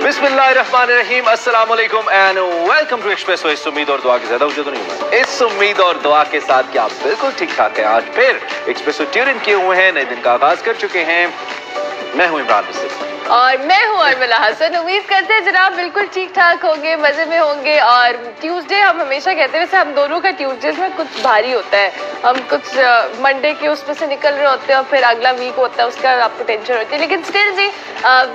बिस्मिल्लाहिर्रहमानिर्रहीम, अस्सलाम वालेकुम एंड वेलकम टू एक्सप्रेसो। इस उम्मीद और दुआ के ज्यादा उज्जत नहीं हुआ, इस उम्मीद और दुआ के साथ कि आप बिल्कुल ठीक ठाक हैं। आज फिर एक्सप्रेसो ट्यून इन किए हुए हैं, नए दिन का आगाज कर चुके हैं। मैं हूं इमरान मिस्र और मैं हूँ अर्मिला हसन। उम्मीद करते हैं जनाब बिल्कुल ठीक ठाक होंगे, मजे में होंगे। और ट्यूसडे हम हमेशा कहते हैं, वैसे हम दोनों का ट्यूसडे में कुछ भारी होता है। हम कुछ मंडे के उसमें से निकल रहे होते हैं और फिर अगला वीक होता है, उसका आपको टेंशन होती है। लेकिन स्टिल जी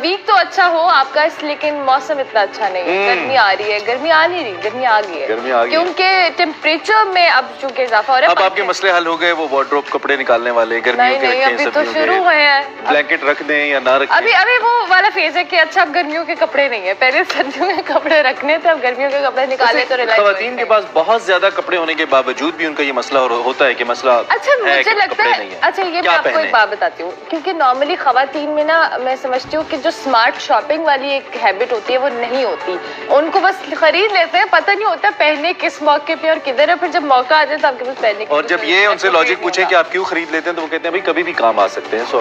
वीक तो अच्छा हो आपका, लेकिन मौसम इतना अच्छा नहीं है। गर्मी आ रही है, गर्मी आ नहीं रही, गर्मी आ गई है क्योंकि टेम्परेचर में अब चूंकि इजाफा हो रहा है। अब आपके मसले हल हो गए, वो वार्डरोब कपड़े निकालने वाले, गर्मियों के नहीं, अभी तो शुरू हुए हैं। ब्लैंकेट रख दें या ना रखें, अभी वो वाला फेज है कि अच्छा अब गर्मियों के कपड़े नहीं है, पहले सर्दियों के कपड़े रखने थे, अब गर्मियों के कपड़े निकाले तो रिलैक्स। खवातीन के पास बहुत ज्यादा कपड़े होने के बावजूद भी उनका ये मसला होता है कि मसला अच्छा मुझे लगता है। अच्छा ये मैं आपको एक बात बताती हूँ, क्योंकि नॉर्मली खवातीन में ना मैं समझती हूँ कि जो स्मार्ट शॉपिंग वाली एक हैबिट होती है वो नहीं होती। उनको बस खरीद लेते हैं, पता नहीं होता पहने किस मौके पे और किधर है, फिर जब मौका आ जाए तो आपके पास पहनने। और जब ये उनसे लॉजिक पूछे कि आप क्यों खरीद लेते हैं तो वो कहते हैं भाई कभी भी काम आ सकते हैं। सो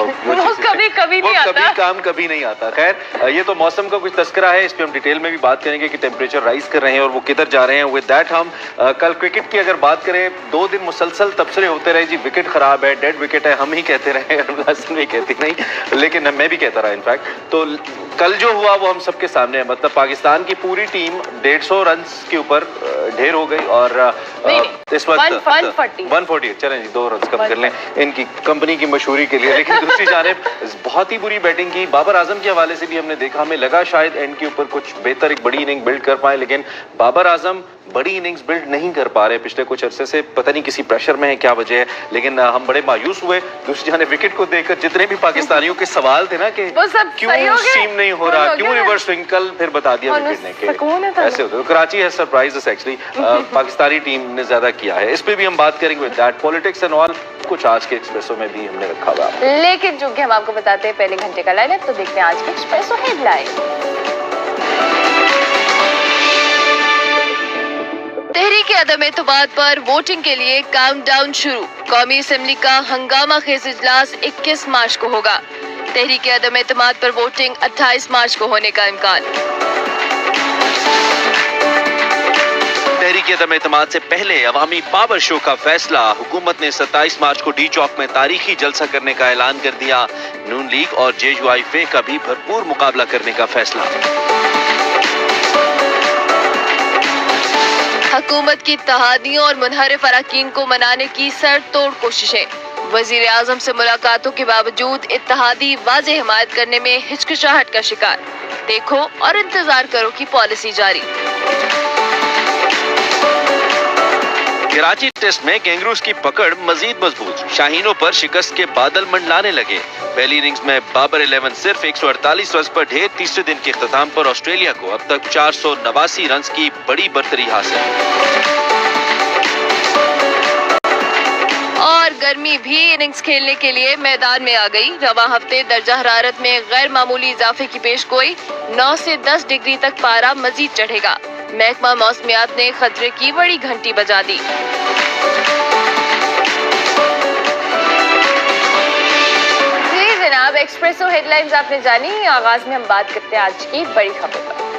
कभी नहीं आता, काम कभी नहीं आता। खैर ये तो मौसम का कुछ तस्करा है, इस पे हम डिटेल में भी बात करेंगे कि टेम्परेचर राइज कर रहे हैं और वो किधर जा रहे हैं। विद दैट हम कल क्रिकेट की अगर बात करें, 2 दिन मुसलसल तबसरे होते रहे जी, विकेट खराब है, डेड विकेट है, हम ही कहते रहे, भी कहती नहीं, लेकिन मैं भी कहता रहा इनफैक्ट। तो कल जो हुआ वो हम सबके सामने है। मतलब पाकिस्तान की पूरी टीम 150 रन के ऊपर ढेर हो गई और इस वक्त 148, चलें जी 2 रन कम कर लें इनकी कंपनी की मशहूरी के लिए। लेकिन दूसरी जानिब बहुत ही बुरी बैटिंग की बाबर आजम के हवाले से भी हमने देखा, हमें लगा शायद एंड के ऊपर कुछ बेहतर एक बड़ी इनिंग बिल्ड कर पाए, लेकिन बाबर आजम बड़ी इनिंग्स बिल्ड नहीं कर पा रहे पिछले कुछ अरसे से। पता नहीं किसी प्रेशर में है, क्या वजह है, लेकिन हम बड़े मायूस हुए। दूसरी जाने विकेट को देखकर जितने भी पाकिस्तानियों के सवाल थे ना कि क्यों सीम नहीं हो रहा, क्यों रिवर्स स्विंग, कल फिर बता दिया विकेट ने कि ऐसे होते। कराची है सरप्राइज एक्चुअली, पाकिस्तानी टीम ने ज्यादा किया है। इस पे भी हम बात करेंगे, दैट पॉलिटिक्स एंड ऑल कुछ आज के एक्सप्रेसो में भी हमने रखा हुआ। लेकिन जो कि हम आपको बताते हैं पहले घंटे का लाइनअप, तो देखते हैं आज के एक्सप्रेसो हेडलाइन। तहरीक अदम एतमाद पर वोटिंग के लिए काउंटडाउन शुरू। कौमी असेंबली का हंगामा खेज इजलास 21 मार्च को होगा। तहरीक अदम एतमाद पर वोटिंग 28 मार्च को होने का इम्कान। तहरीक अदम एतमाद से पहले अवामी पावर शो का फैसला। हुकूमत ने 27 मार्च को डी चौक में तारीखी जलसा करने का ऐलान कर दिया। नून लीग और JUIF का भी भरपूर मुकाबला करने का फैसला। हुकूमत की इत्तेहादियों और मुनहरिफ अरकान को मनाने की सर तोड़ कोशिशें। वजीर आजम से मुलाकातों के बावजूद इत्तेहादी वाज़ेह हिमायत करने में हिचकिचाहट का शिकार। देखो और इंतजार करो की पॉलिसी जारी। कराची टेस्ट में कैंगरूज की पकड़ मजीद मजबूत। शाहीनों पर शिकस्त के बादल मंडलाने लगे। पहली इनिंग्स में बाबर 11 सिर्फ 148 रन पर ढेर। तीसरे दिन के इख्तिताम पर ऑस्ट्रेलिया को अब तक 489 रन की बड़ी बरतरी हासिल। और गर्मी भी इनिंग्स खेलने के लिए मैदान में आ गई। रवा हफ्ते दर्जा हरारत में गैर मामूली इजाफे की पेशगोई। 9 से 10 डिग्री तक पारा मजीद चढ़ेगा। महकमा मौसमियात ने खतरे की बड़ी घंटी बजा दी। जी जनाब, एक्सप्रेसो हेडलाइंस आपने जानी। आगाज में हम बात करते हैं आज की बड़ी खबर पर।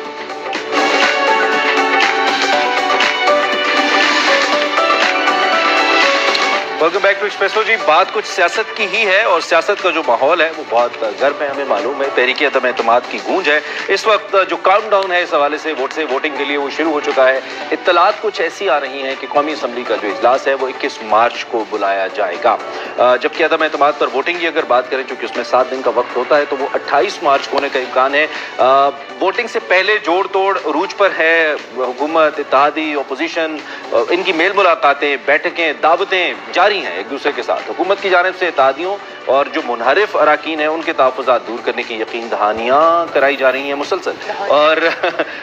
वेलकम बैक टू एक्सप्रेसो जी। बात कुछ सियासत की ही है और सियासत का जो माहौल है वो बहुत गर्म है, हमें मालूम है। तहरीक अदम एतमाद की गूंज है इस वक्त। जो काउंटडाउन है इस हवाले से वोटिंग के लिए वो शुरू हो चुका है। इत्तलात कुछ ऐसी आ रही हैं कि कौमी असम्बली का जो इजलास है वो 21 मार्च को बुलाया जाएगा, जबकि अदम एतमाद पर वोटिंग की अगर बात करें, चूंकि उसमें 7 दिन का वक्त होता है, तो वो 28 मार्च को होने का इम्कान है। वोटिंग से पहले जोड़ तोड़ रूज पर है। हुकूमत, इत्तेहादी, अपोजिशन, इनकी मेल मुलाकातें, बैठकें, दावतें जारी हैं एक दूसरे के साथ। हुकूमत की जानिब से इत्तेहादियों और जो मुनहरिफ अराकीन हैं उनके तहफ़्फ़ुज़ात दूर करने की यकीन दहानियाँ कराई जा रही हैं मुसलसल। और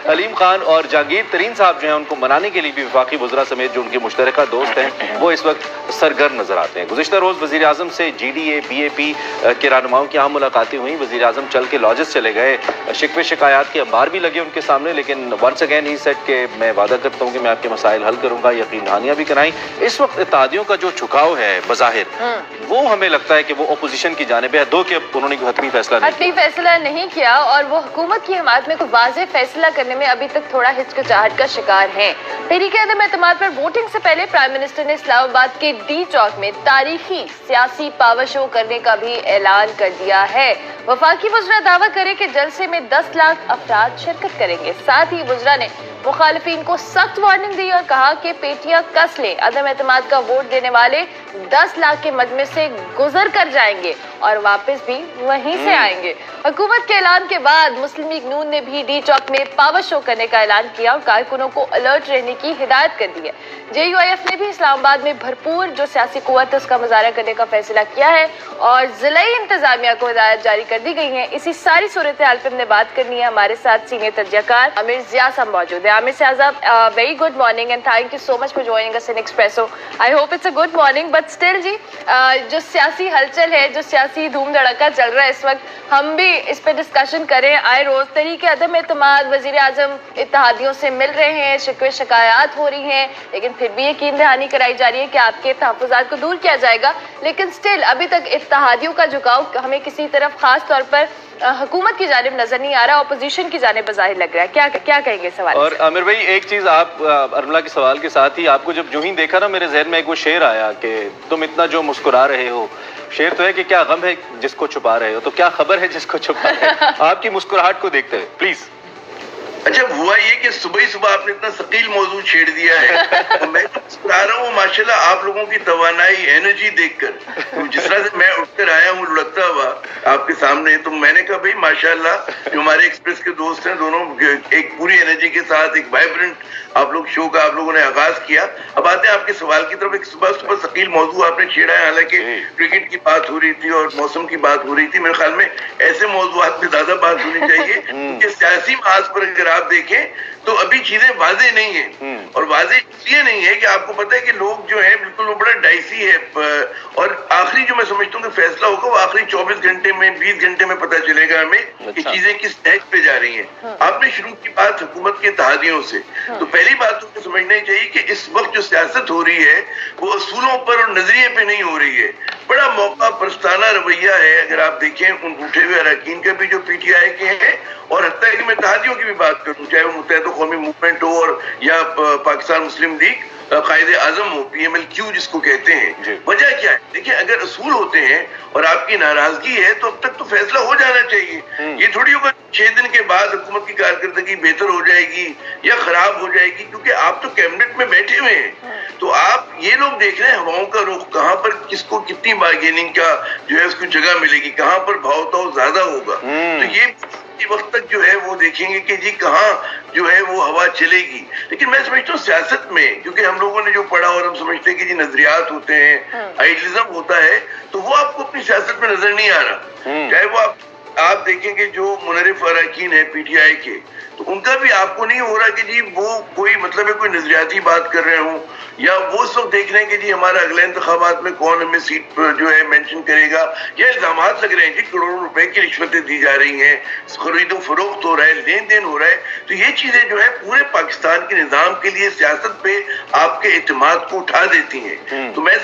हलीम खान और जहांगीर तरीन साहब जो हैं उनको मनाने के लिए भी वफाकी वज़रा समेत जो उनके मुश्तरका दोस्त हैं वो इस वक्त सरगर्म नजर आते हैं। गुज़िश्ता रोज़ वज़ीर आज़म से GDA BAP के रहनुमाओं की अहम मुलाकातें हुई। वज़ीर आज़म चल के लॉजेस चले गए, शिकवे शिकायत के अंबार भी लगे उनके सामने, लेकिन वंस अगेन ही सेड कि मैं वादा करता हूँ कि मैं आपके मसाइल हल करूँगा, यकीन दहानियाँ भी कराई। इस वक्त इत्तेहादियों का जो झुकाव है बज़ाहिर वो हमें लगता है कि वो अपोजिशन की जानिब है, दो कि उन्होंने कोई हतमी फैसला नहीं किया और वो हुकूमत की हिमायत में कोई वाज़ेह फैसला करने में अभी तक थोड़ा हिचकिचाहट का शिकार हैं। तहरीक अदम एतमाद पर वोटिंग से पहले प्राइम मिनिस्टर ने इस्लामाबाद के डी चौक में तारीखी सियासी पावर शो करने का भी ऐलान कर दिया है। वफाकी वज़रा दावा करे कि जलसे में 10 लाख अफराद शिरकत करेंगे। साथ ही वज़रा ने मुखालिफिन को सख्त वार्निंग दी और कहा कि पेटियां कस लें, अदम एतमाद का वोट देने वाले 10 लाख के मजमे से गुजर कर जाएंगे और वापस भी वहीं से आएंगे। हुकूमत के ऐलान के बाद मुस्लिम लीग नून ने भी डी चौक में पावर शो करने का ऐलान किया और कारकुनों को अलर्ट रहने की हिदायत कर दी है। JUIF ने भी इस्लामाबाद में भरपूर जो सियासी कुव्वत है उसका मुजाहरा करने का फैसला किया है और जिलाई इंतजामिया को हिदायत जारी कर दी गई है। इसी सारी सूरत हाल पे हमने बात करनी है। हमारे साथ सीनियर तज्जियाकार आमिर ज़िया साहब मौजूद है। आमिर साहब, very good morning and thank you so much for joining us in Expresso. I hope it's a good morning, but still जी जो सियासी हलचल है, जो सियासी धूम धड़का चल रहा है इस वक्त, हम भी इस पे डिस्कशन करें। आए रोज तरीके अदम एतमाद, वजीर आजम इत्तेहादियों से मिल रहे हैं, शिकवे शिकायत हो रही हैं, लेकिन फिर भी यकीन दहानी कराई जा रही है कि आपके तहफ़्फ़ुज़ात को दूर किया जाएगा, लेकिन स्टिल अभी तक इत्तेहादियों का झुकाव हमें किसी तरफ खास तौर पर हुकूमत की जानिब नजर नहीं आ रहा, अपोजिशन की जानिब बज़ाहिर लग रहा है। क्या कहेंगे सवाल? और आमिर भाई एक चीज आप अर्मला के सवाल के साथ ही आपको जब यूं ही देखा ना, मेरे जहन में एक वो शेर आया कि तुम इतना जो मुस्कुरा रहे हो, शेर तो है कि क्या गम है जिसको छुपा रहे हो, तो क्या खबर है जिसको छुपा रहे हो? आपकी मुस्कुराहट को देखते हुए प्लीज। अच्छा, हुआ ये कि सुबह ही सुबह आपने इतना सकील मौजूद छेड़ दिया है तो मैं तो मुस्कुरा रहा हूँ माशाल्लाह आप लोगों की तवानाई, एनर्जी देखकर। तो जिस तरह से मैं उठकर आया हूँ लुढ़कता हुआ आपके सामने, तो मैंने कहा भाई माशाल्लाह जो हमारे एक्सप्रेस के दोस्त हैं दोनों एक पूरी एनर्जी के साथ एक वाइब्रेंट आप लोग शो का आप लोगों ने आगाज किया। अब आते हैं आपके सवाल की तरफ। एक सुबह सुबह सकील मौजूद आपने छेड़ा है, हालांकि क्रिकेट की बात हो रही थी और मौसम की बात हो रही थी। मेरे ख्याल में ऐसे मौजूदात पे ज्यादा बात होनी चाहिए क्योंकि सियासी महाज पर अगर आप देखें तो अभी चीजें वाज़ेह नहीं है, और वाज़ेह इसलिए नहीं है कि आपको पता है कि लोग जो है बिल्कुल वो बड़ा डाइसी है, और आखिरी जो मैं समझता हूँ कि फैसला होगा वो आखिरी 24 घंटे में 20 घंटे में पता चलेगा हमें कि चीजें किस स्टेज पे जा रही हैं। आपने शुरू की बात हुकूमत के इत्तेहादियों से, तो पहली बात तो समझना ही चाहिए कि इस वक्त जो सियासत हो रही है वो असूलों पर और नजरिए पे नहीं हो रही है। बड़ा मौका परस्ताना रवैया है। अगर आप देखें उन उठे हुए अरकान के भी जो PTI के हैं, और हत्ता कि मैं इत्तेहादियों की भी बात करूं, चाहे वो मुत्तहिद कौमी मूवमेंट हो और या पाकिस्तान मुस्लिम लीग कायदे आजम हो, PMLQ जिसको कहते हैं। वजह क्या है? देखिए, अगर असूल होते हैं और आपकी नाराजगी है तो अब तक तो फैसला हो जाना चाहिए। ये थोड़ी होगा 6 दिन के बाद हुकूमत की कारकर्दगी बेहतर हो जाएगी या खराब हो जाएगी, क्योंकि आप तो कैबिनेट में बैठे हुए हैं। तो आप ये लोग देख रहे हैं हवाओं का रुख, कहाँ पर किसको कितनी बार्गेनिंग का जो है उसको जगह मिलेगी, कहाँ पर भाव ताव ज्यादा होगा। तो ये वक्त तक जो है वो देखेंगे कि जी कहाँ जो है वो हवा चलेगी। लेकिन मैं समझता हूँ सियासत में, क्योंकि हम लोगों ने जो पढ़ा और हम समझते हैं कि जी नजरियात होते हैं, आइडियलिज्म होता है, तो वो आपको अपनी सियासत में नजर नहीं आ रहा। चाहे वो आप देखेंगे जो मुनरिफ अरकान है PTI के, तो उनका भी आपको नहीं हो रहा कि जी वो कोई मतलब है कोई नजरियाती बात कर रहे हो, या वो सब देख रहे हैं कि जी हमारा अगले इंतखाबात में कौन हमें सीट पर जो है मेंशन करेगा। ये इल्जामात लग रहे हैं जी करोड़ों रुपए की रिश्वतें दी जा रही हैं, खरीदो फरोख्त हो रहा है, लेन देन हो रहा है। तो ये चीजें जो है पूरे पाकिस्तान के निजाम के लिए सियासत पे आपके एतमाद को उठा देती हैं। तो मैं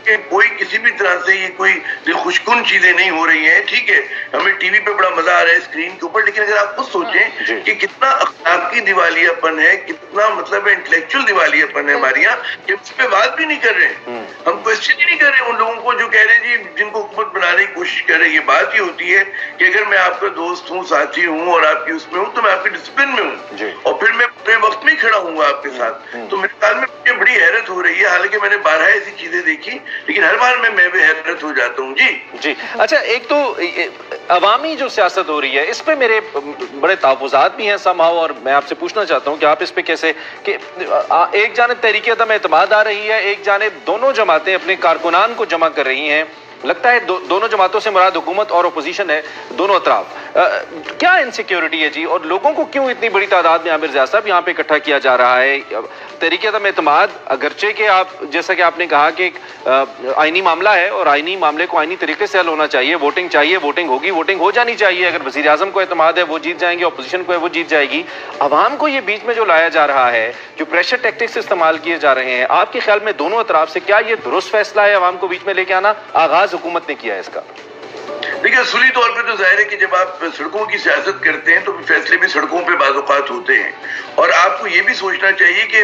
कि कोई किसी भी तरह से ये कोई खुशकुन चीजें नहीं हो रही हैं। ठीक है, हमें टीवी पे बड़ा मजा आ रहा है स्क्रीन के ऊपर, लेकिन अगर आप खुद सोचें कि कितना अखलाकी दिवालियापन है, कितना मतलब इंटेलेक्चुअल दिवालियापन है हमारे यहाँ, कि उस पर बात भी नहीं कर रहे हैं। हम क्वेश्चन ही नहीं कर रहे उन लोगों को जो कह रहे हैं जी जिनको हुकूमत बनाने की कोशिश कर रहे हैं। ये बात ही होती है कि अगर मैं आपका दोस्त हूँ, साथी हूँ और आपकी उसमें हूँ, तो मैं आपके डिसिप्लिन में हूँ और फिर मैं पूरे वक्त में खड़ा हूँ आपके साथ। तो मेरे ख्याल में मुझे बड़ी हैरत हो रही है। हालांकि मैंने 12 ऐसी चीजें देखी, लेकिन हर बार मैं भी हैरत हो जाता हूँ। जी। अच्छा, एक तो अवामी जो सियासत हो रही है इस पे मेरे बड़े तहफ़्फ़ुज़ात भी हैं समाओ, और मैं आपसे पूछना चाहता हूँ कि आप इस पे कैसे, कि एक जानिब तहरीक अदम एतमाद आ रही है, एक जानिब दोनों जमातें अपने कारकुनान को जमा कर रही हैं लगता है दोनों जमातों से मुराद हुकूमत और अपोजिशन है, दोनों अतराफ। क्या इनसिक्योरिटी है जी, और लोगों को क्यों इतनी बड़ी तादाद में आमिर ज़िया साहब यहाँ पे इकट्ठा किया जा रहा है? तरीके अदम एतमाद, अगरचे के आप जैसा कि आपने कहा कि एक आईनी मामला है और आईनी मामले को आईनी तरीके से हल होना चाहिए, वोटिंग चाहिए, वोटिंग होगी, वोटिंग हो जानी चाहिए। अगर वज़ीर आज़म को एतमाद है वो जीत जाएंगे, अपोजिशन को है वो जीत जाएगी। अवाम को ये बीच में जो लाया जा रहा है, जो प्रेशर टैक्टिक्स इस्तेमाल किए जा रहे हैं, आपके ख्याल में दोनों अतराफ से क्या ये दुरुस्त फैसला है अवाम को बीच में लेके आना? आगाज हुकूमत ने किया है इसका। देखिए, असली तौर पे तो जाहिर है कि जब आप सड़कों की सियासत करते हैं तो फैसले भी सड़कों पे बाज़-औक़ात होते हैं, और आपको ये भी सोचना चाहिए कि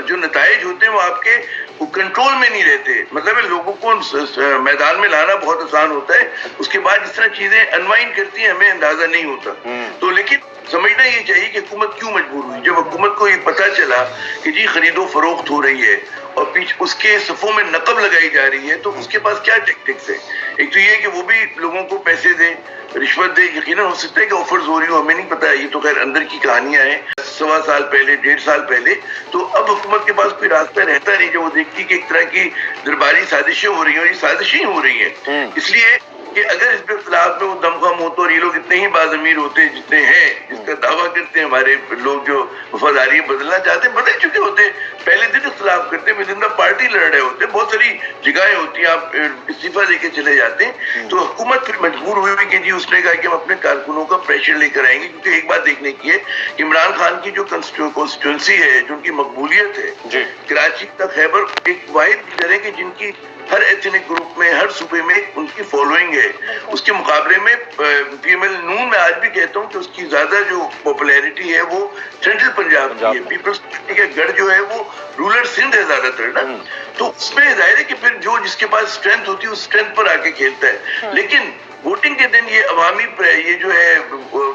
जो नताइज होते हैं वो आपके कंट्रोल में नहीं रहते। मतलब लोगों को मैदान में लाना बहुत आसान होता है, उसके बाद जिस तरह चीजें अनवाइंड करती हैं हमें अंदाजा नहीं होता। तो लेकिन समझना ये चाहिए कि हुकूमत क्यों मजबूर हुई। जब हुकूमत को ये पता चला कि जी खरीदो फरोख्त हो रही है और पीछे उसके सफ़ों में नकब लगाई जा रही है, तो उसके पास क्या टेक्टिक्स है? एक तो ये कि वो भी लोगों को पैसे दे, रिश्वत दे। यकीनन हो सकता है कि ऑफर्स हो रही हो, हमें नहीं पता, ये तो खैर अंदर की कहानियां हैं। 1.25 साल पहले, 1.5 साल पहले, तो अब हुकूमत के पास कोई रास्ता रहता नहीं, जब वो देखती कि एक तरह की दरबारी साजिशें हो रही हैं, और ये साजिशें हो रही हैं। इसलिए कि अगर इस इख्तिलाफ में वो दमखम होते और ये लोग इतने ही बाज़मीर होते जितने हैं, जिसका दावा करते हैं हमारे लोग जो वफादारी बदलना चाहते हैं, बदल चुके होते। पहले दिन इख्तिलाफ करते, विदिन द पार्टी लड़ रहे होते, बहुत सारी जगहें होती हैं, आप इस्तीफा देके चले जाते हैं। तो हुकूमत फिर मजबूर हुई कि जी उसने कहा कि हम अपने कारकुनों का प्रेशर लेकर आएंगे, क्योंकि एक बात देखने की है, इमरान खान की जो कॉन्स्टिट्यूंसी है, जो उनकी मकबूलियत है, कराची तक खैबर एक वाहिद लीडर है कि जिनकी हर एथनिक ग्रुप में, हर सूबे में उनकी फॉलोइंग है। उसके मुकाबले में पीएमएल नून में आज भी कहता हूँ कि उसकी ज्यादा जो पॉपुलैरिटी है वो सेंट्रल पंजाब की है। पीपल्स पार्टी का गढ़ जो है वो रूरल सिंध है ज्यादातर ना, तो उसमें जाहिर है कि फिर जो जिसके पास स्ट्रेंथ होती है उस स्ट्रेंथ पर आके खेलता है। लेकिन वोटिंग के दिन ये अवामी ये जो है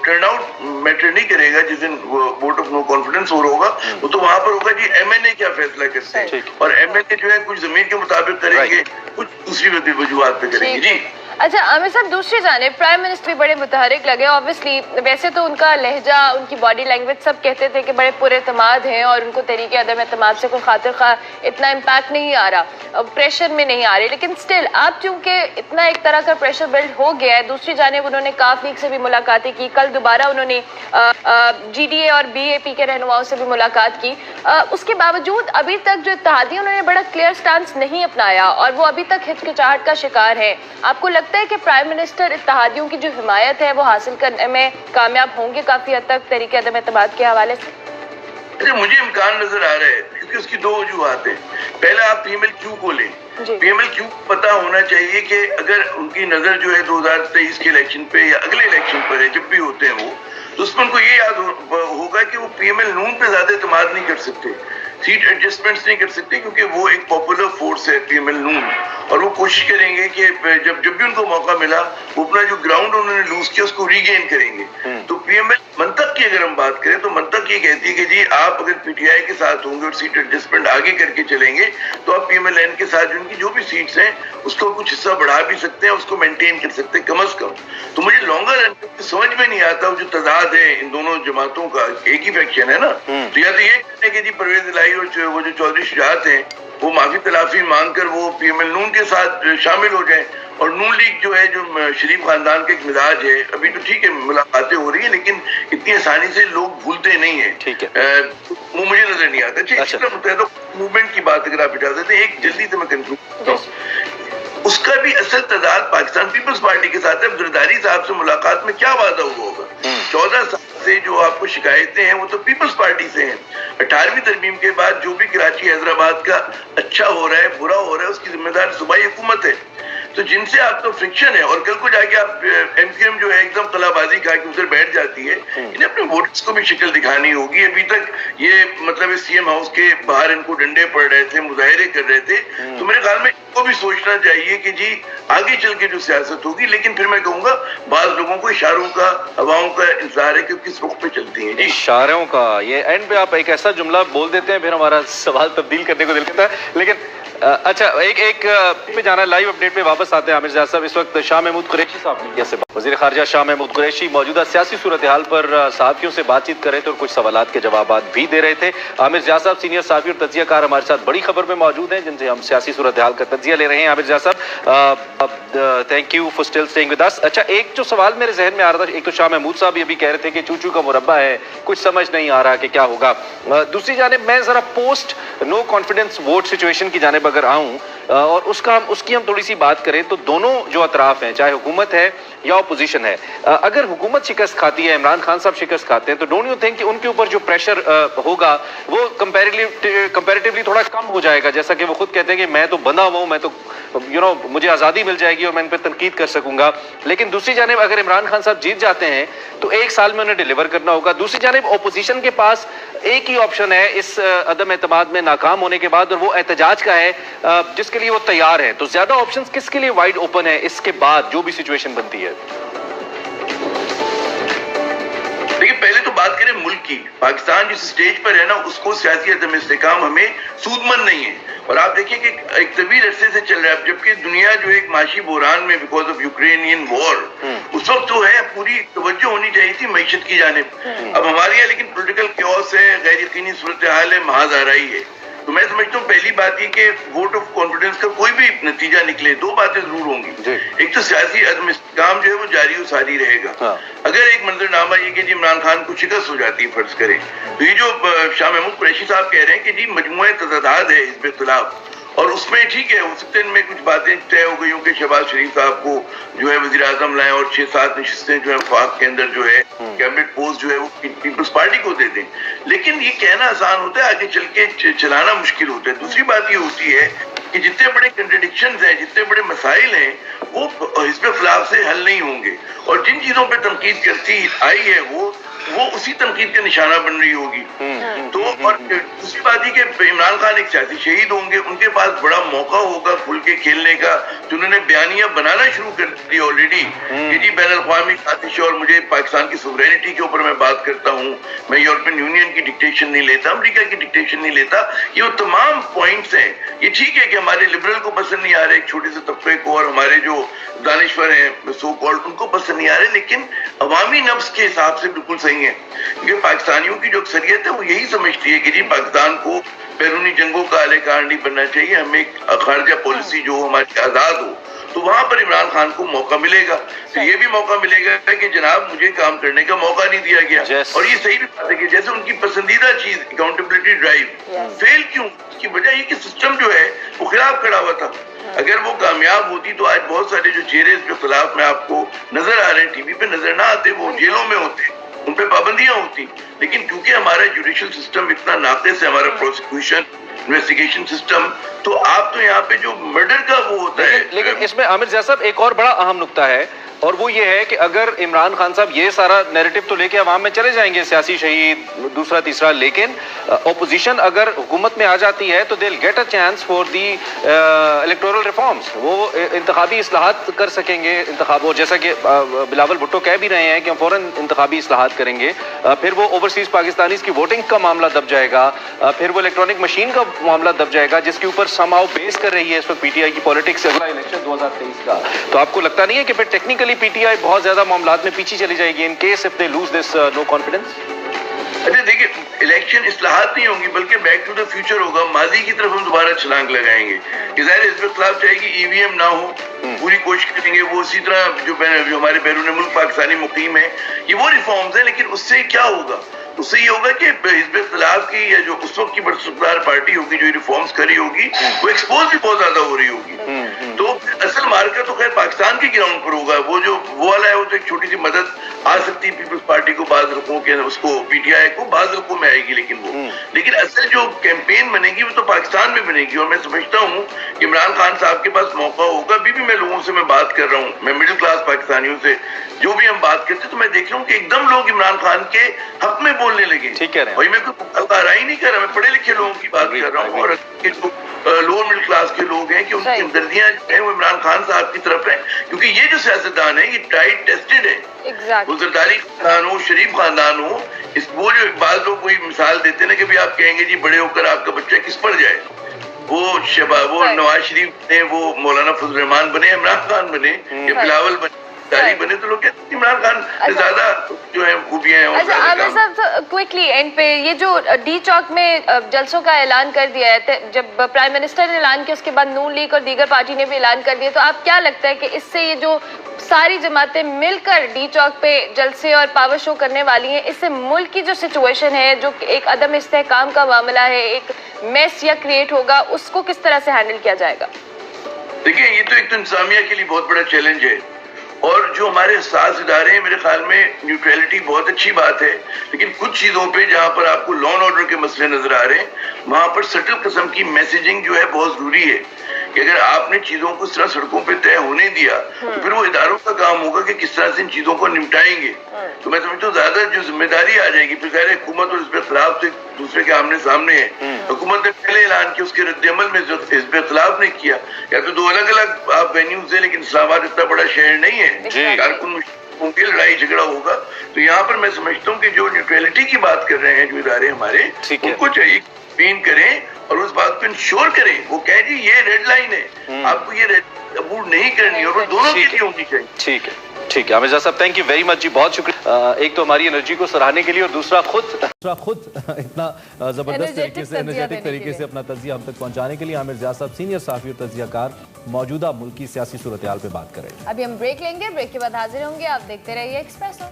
टर्नआउट मैटर नहीं करेगा। जिस दिन वोट ऑफ नो कॉन्फिडेंस होगा वो तो वहां पर होगा जी एमएनए क्या फैसला करते हैं, और एमएनए जो है कुछ जमीन के मुताबिक करेंगे, कुछ दूसरी वजूहत पे करेंगे। जी अच्छा आमिर साहब, दूसरी जानिब प्राइम मिनिस्टर भी बड़े मुतहरिक लगे। ऑब्वियसली वैसे तो उनका लहजा, उनकी बॉडी लैंग्वेज सब कहते थे कि बड़े पुरएतमाद हैं और उनको तरीके अदम एतमाद से कोई खातिर खा इतना इम्पैक्ट नहीं आ रहा, प्रेशर में नहीं आ रही। लेकिन स्टिल आप चूंकि इतना एक तरह का प्रेशर बिल्ड हो गया है, दूसरी जानिब उन्होंने काफ लीग से भी मुलाकातें की, कल दोबारा उन्होंने जीडीए और बीएपी के रहनुमाओं से भी मुलाकात की। उसके बावजूद अभी तक जो इत्तेहादी उन्होंने बड़ा क्लियर स्टांस नहीं अपनाया और वो अभी तक हिचकिचाहट का शिकार है। आपको लगता है कि प्राइम मिनिस्टर इत्तेहादियों की जो हिमायत है वो हासिल करने में कामयाब होंगे काफी हद तक तरीके अदम एतमाद के हवाले से? मुझे इम्कान नजर आ रहा है, क्योंकि उसकी दो वजूहत है। पहला आप PMLQ को लें, PMLQ पता होना चाहिए कि अगर उनकी नजर जो है 2023 के इलेक्शन पे या अगले इलेक्शन पर है, जब भी होते हैं वो, तो उसमें उनको ये याद होगा कि वो PML नून पे ज्यादा इत्तेमाद नहीं कर सकते, सीट एडजस्टमेंट्स नहीं कर सकते, क्योंकि वो एक पॉपुलर फोर्स है PML नून, और वो कोशिश करेंगे कि जब भी उनको मौका मिला वो अपना जो ग्राउंड उन्होंने लूज किया उसको रीगेन करेंगे। तो PML मंतक की अगर हम बात करें तो मंतक ये कहती है कि जी आप अगर PTI के साथ होंगे और सीट एडजस्टमेंट आगे करके चलेंगे तो आप PMLN के साथ उनकी जो भी सीट्स हैं उसको कुछ हिस्सा बढ़ा भी सकते हैं, उसको मेंटेन कर सकते हैं कम से कम। तो मुझे लॉन्गर रन समझ में नहीं आता जो तजाद है इन दोनों जमातों का, एक ही फैक्शन है ना, तो या तो ये कहते हैं कि जी परवेज इलाही और वो जो चौधरी शुजात हैं वो माफी तलाफी मांगकर वो PML नून के साथ शामिल हो जाएं, और नून लीग जो है जो शरीफ खानदान का एक मिजाज है, अभी तो ठीक है मुलाकातें हो रही है लेकिन इतनी आसानी से लोग भूलते नहीं है, ठीक है, वो मुझे नजर नहीं आता। अच्छा, मूवमेंट की बात अगर आप इजाजत दें, एक जल्दी से मैं कंक्लूड, उसका भी असल तदाद पाकिस्तान पीपल्स पार्टी के साथ है। जरदारी साहब से मुलाकात में क्या वादा हुआ होगा? 14 साल से जो आपको शिकायतें हैं वो तो पीपल्स पार्टी से हैं। 18वीं तरमीम के बाद जो भी कराची हैदराबाद का अच्छा हो रहा है, बुरा हो रहा है, उसकी जिम्मेदार सूबाई हुकूमत है। तो जिनसे आपको फ्रिक्शन है, और कल को जाके आप MQM जो है एकदम कलाबाजी खा के उधर बैठ जाती है, इन्हें अपने वोटर्स को भी शक्ल दिखानी होगी। अभी तक ये मतलब CM हाउस के बाहर इनको डंडे पड़ रहे थे, मुजाहिरे कर रहे थे, तो मेरे ख्याल में इनको भी सोचना चाहिए कि जी आगे चल के जो सियासत होगी, लेकिन फिर मैं कहूंगा बाज लोगों को इशारों का, हवाओं का इंतजार है कि किस रुख पे चलती है। जी इशारों का, ये एंड पे आप एक ऐसा जुमला बोल देते हैं फिर हमारा सवाल तब्दील करने को दिल करता है। लेकिन अच्छा, एक पे जाना लाइव अपडेट पे वापस आते हैं आमिर जाद साहब। इस वक्त शाह महमूद कुरैशी साहब मीडिया से वज़ीर ख़ारजा शाह महमूद कुरैशी मौजूदा सियासी सूरत हाल पर सहाफ़ियों से बातचीत कर रहे थे और कुछ सवालात के जवाब भी दे रहे थे। आमिर जाद साहब सीनियर सहाफ़ी और तज्ज़ियाकार हमारे साथ बड़ी खबर में मौजूद हैं, जिनसे हम सियासी सूरत हाल का तज्ज़िया ले रहे हैं। आमिर जाद साहब, thank you for still staying with us. अच्छा, एक जो सवाल मेरे जहन में आ रहा था, एक तो शाह महमूद साहब ये भी कह रहे थे कि चूचू का मुरब्बा है, कुछ समझ नहीं आ रहा कि क्या होगा। दूसरी जानिब मैं जरा post no confidence vote situation की जानिब अगर आऊं और उसकी हम थोड़ी सी बात करें, तो दोनों जो अतराफ हैं, चाहे हुकूमत है या अपोजिशन है, अगर हुकूमत शिकस्त खाती है, इमरान खान साहब शिकस्त खाते हैं, तो डोंट यू थिंक कि उनके ऊपर जो प्रेशर होगा वो कंपैरेटिवली थोड़ा कम हो जाएगा? जैसा कि वो खुद कहते हैं कि मैं तो बंधा हुआ हूं, मैं तो मुझे आज़ादी मिल जाएगी और मैं इन पर तनकीद कर सकूंगा। लेकिन दूसरी जानिब अगर इमरान खान साहब जीत जाते हैं तो एक साल में उन्हें डिलीवर करना होगा। दूसरी जानिब अपोजिशन के पास एक ही ऑप्शन है इस अदम एतमाद में नाकाम होने के बाद, और वो एहतजाज का है, जिसके लिए वो तैयार है। तो ज्यादा ऑप्शंस किसके लिए वाइड ओपन है इसके बाद जो भी सिचुएशन बनती है? देखिए, पहले तो बात करें मुल्क की। पाकिस्तान जिस स्टेज पर है ना, उसको सियासी अदम इस्तेकाम हमें सूदमंद नहीं है। और आप देखिए कि एक तवील अरसे से चल रहा है, जबकि दुनिया जो है एक माशी बहरान में बिकॉज ऑफ यूक्रेनियन वॉर, उस वक्त जो है पूरी तवज्जो होनी चाहिए थी मईशत की जानिब। अब हमारे यहाँ लेकिन पोलिटिकल क्योस है, गैर यकीनी सूरत हाल है, महाज आ रही है। तो मैं समझता हूँ पहली बात ये कि वोट ऑफ कॉन्फिडेंस का कोई भी नतीजा निकले, दो बातें जरूर होंगी। एक तो सियासी अदम इस्तेकाम जो है वो जारी और सारी रहेगा। हाँ। अगर एक मंजरनामा ये कि जी इमरान खान को शिकस्त हो जाती है फर्ज करें, तो ये जो शाह महमूद कुरैशी साहब कह रहे हैं कि जी मजमुए तजादाद है हिज़्ब इख्तिलाफ, और उसमें ठीक है हो सकते हैं इनमें कुछ बातें तय हो गई हूँ कि शहबाज शरीफ साहब को जो है वज़ीर आज़म लाएं और 6-7 नशिस्तें जो है वफाक के अंदर जो है कैबिनेट पोस्ट जो है वो पीपल्स पार्टी को दे दें। लेकिन ये कहना आसान होता है, आगे चल के चलाना मुश्किल होता है। दूसरी बात ये होती है कि जितने बड़े कंट्रडिक्शंस हैं, जितने बड़े मसाइल हैं, वो हिज़्ब इख्तिलाफ से हल नहीं होंगे। और जिन चीजों पर तनकीद करती आई है वो उसी तनकीद का निशाना बन रही होगी। तो और दूसरी बात ही कि इमरान खान एक सियासी शहीद होंगे, उनके पास बड़ा मौका होगा खुल के खेलने का। तो उन्होंने बयानियां बनाना शुरू कर दी ऑलरेडी कि जी बैन अल-अक़वामी साजिश और मुझे पाकिस्तान की सोवरेनिटी के ऊपर मैं बात करता हूँ, मैं यूरोपियन यूनियन की डिक्टेशन नहीं लेता, अमेरिका की डिक्टेशन नहीं लेता। ये वो तमाम पॉइंट्स हैं। ये ठीक है कि हमारे लिबरल को पसंद नहीं आ रहे, एक छोटे से तबके को, और हमारे जो दानिश्वर हैं सो कॉल्ड उनको पसंद नहीं आ रहे, लेकिन अवामी नफ्स के हिसाब से बिल्कुल सही है। क्योंकि पाकिस्तानियों की जो अक्सरियत है वो यही समझती है कि जी पाकिस्तान को बैरूनी जंगों का आलेकार नहीं बनना चाहिए, हमें एक खारजा पॉलिसी जो हमारी आजाद हो, तो वहां पर इमरान खान को मौका मिलेगा। तो ये भी मौका मिलेगा कि जनाब मुझे काम करने का मौका नहीं दिया गया। और ये सही भी बात है कि जैसे उनकी पसंदीदा चीज अकाउंटेबिलिटी ड्राइव फेल क्यों, उसकी वजह ये कि सिस्टम जो है वो खिलाफ खड़ा हुआ था। अगर वो कामयाब होती तो आज बहुत सारे जो चेहरे के खिलाफ में आपको नजर आ रहे हैं टीवी पे नजर ना आते, वो जेलों में होते, उन पे पाबंदियां होती। लेकिन क्योंकि हमारा जुडिशियल सिस्टम इतना नाक़िस है, हमारा प्रोसिक्यूशन इन्वेस्टिगेशन सिस्टम, तो आप तो यहाँ पे जो मर्डर का वो होता है। लेकिन इसमें आमिर जाद साहब एक और बड़ा अहम नुक्ता है, और वो ये है कि अगर इमरान खान साहब ये सारा नैरेटिव तो लेके अवाम में चले जाएंगे, सियासी शहीद दूसरा तीसरा, लेकिन ओपोजिशन अगर हुकूमत में आ जाती है तो they will get a chance for the electoral reforms. वो इंतखाबी इस्लाहात कर सकेंगे, इंतखाब, और जैसा कि बिलावल भुट्टो कह भी रहे हैं कि हम फौरन इंतखाबी इस्लाहात करेंगे। फिर वो ओवरसीज पाकिस्तानीज की वोटिंग का मामला दब जाएगा, फिर वो इलेक्ट्रॉनिक मशीन का मामला दब जाएगा, जिसके ऊपर समाओ बेस कर रही है इस वक्त पीटीआई की पॉलिटिक्स अगला इलेक्शन 2023 का। तो आपको लगता नहीं है कि फिर टेक्निकली पीटीआई बहुत ज्यादा मामलात में पीछे चली जाएगी in case if they lose this no confidence? अच्छा देखिए, इलेक्शन इस्लाहात नहीं होंगी बल्कि बैक टू द फ्यूचर होगा, माजी की तरफ हम दोबारा छलांग लगाएंगे। ज़ाहिर हिज़्ब इख्तिलाफ चाहेगी ईवीएम ना हो, पूरी कोशिश करेंगे वो इसी तरह जो हमारे बैरून मुल्क पाकिस्तानी मुकीम है, ये वो रिफॉर्म्स है। लेकिन उससे क्या होगा? उससे ये होगा कि हिज़्ब इख्तिलाफ की या जो उस वक्त की बरसुकदार पार्टी होगी जो रिफॉर्म्स करी होगी, वो एक्सपोज भी बहुत ज्यादा हो रही होगी। तो असल मार्का तो खैर पाकिस्तान के ग्राउंड पर होगा। वो वाला है, वो तो एक छोटी सी मदद आ सकती है पीपल्स पार्टी को, बाज हल्कों के उसको पीटीआई को बाज हल्कों में आएगी, लेकिन असल जो कैंपेन बनेगी वो तो पाकिस्तान में बनेगी। और मैं समझता हूँ कि इमरान खान साहब के पास मौका होगा। अभी भी मैं लोगों से मैं बात कर रहा हूँ, मैं मिडिल क्लास पाकिस्तानियों से जो भी हम बात करते, तो मैं देख रहा हूँ कि एकदम लोग इमरान खान के हक में बोलने लगे। ठीक है, भाई मैं कोई राय नहीं कर रहा, मैं पढ़े लिखे लोगों की बात कर रहा हूँ, और जो लोअर मिडिल क्लास के लोग हैं कि उनकी हमदर्दियां जो है वो इमरान खान साहब की तरफ है। क्योंकि ये जो सियासतदान है ये ट्राइड टेस्टेड है। वो जरदारी खानदान हो, शरीफ खानदान हो, वो जो बाद लोग कोई मिसाल देते ना कि भाई आप कहेंगे जी बड़े होकर आपका बच्चा किस पर जाए, वो नवाज शरीफ बने, वो मौलाना फजल रहमान बने, इमरान खान बने या बिलावल बने, तारी बने, तो लोग कहते हैं इमरान खान से ज्यादा जो है खूबियां हैं। अच्छा आमिर साहब, तो क्विकली एंड पे ये जो डी चौक में जलसों का ऐलान कर दिया है, जब प्राइम मिनिस्टर ने ऐलान किया उसके बाद नून लीग और दीगर पार्टी ने भी ऐलान कर दिया, तो आप क्या लगता है कि इससे ये जो सारी जमातें मिलकर डी चौक पे जलसे और पावर शो करने वाली हैं, इससे मुल्क की जो सिचुएशन है, जो एक अदम इस्तेहकाम का मामला है, एक मेस या क्रिएट होगा, उसको किस तरह से हैंडल किया जाएगा? देखिए, ये तो एक तो इंसानियत के लिए बहुत बड़ा चैलेंज है, और जो हमारे साथ इदारे हैं, मेरे ख्याल में न्यूट्रलिटी बहुत अच्छी बात है, लेकिन कुछ चीजों पे जहां पर आपको लॉ एंड ऑर्डर के मसले नजर आ रहे हैं, वहां पर सटल किस्म की मैसेजिंग जो है बहुत जरूरी है कि अगर आपने चीजों को इस तरह सड़कों पे तय होने दिया तो फिर वो इदारों का काम होगा कि किस तरह से इन चीजों को निपटाएंगे। तो मैं समझता हूँ ज्यादा जो जिम्मेदारी आ जाएगी, फिर कह रहे हुकूमत और हिज़्ब इख्तिलाफ तो एक दूसरे के आमने सामने है। हुकूमत ने पहले ऐलान किया, उसके रद्द-ए-अमल में हिज़्ब इख्तिलाफ ने किया, या तो दो अलग अलग आप वेन्यूज है, लेकिन इस्लामाबाद इतना बड़ा शहर नहीं है, कारकुन मुश्किल लड़ाई झगड़ा होगा। तो यहाँ पर मैं समझता हूँ कि जो न्यूट्रलिटी की बात कर रहे हैं जो इदारे हमारे, उनको चाहिए बीन करें और उस बात को इंश्योर करें, वो कहें जी ये रेड लाइन है, आपको ये रेड अबूर नहीं करनी, और वो दोनों के लिए होनी चाहिए। ठीक है, ठीक है आमिर साहब, थैंक यू वेरी मच जी, बहुत शुक्रिया। एक तो हमारी एनर्जी को सराहने के लिए, और दूसरा खुद इतना जबरदस्त तरीके से, एनर्जेटिक तरीके से अपना तजिया हम तक पहुंचाने के लिए आमिर ज़िया साहब, सीनियर सहाफ़ी और तजियाकार, मौजूदा मुल्क की सियासी सूरत हाल पे बात कर रहे हैं। अभी हम ब्रेक लेंगे, ब्रेक के बाद हाजिर होंगे, आप देखते रहिए Expresso.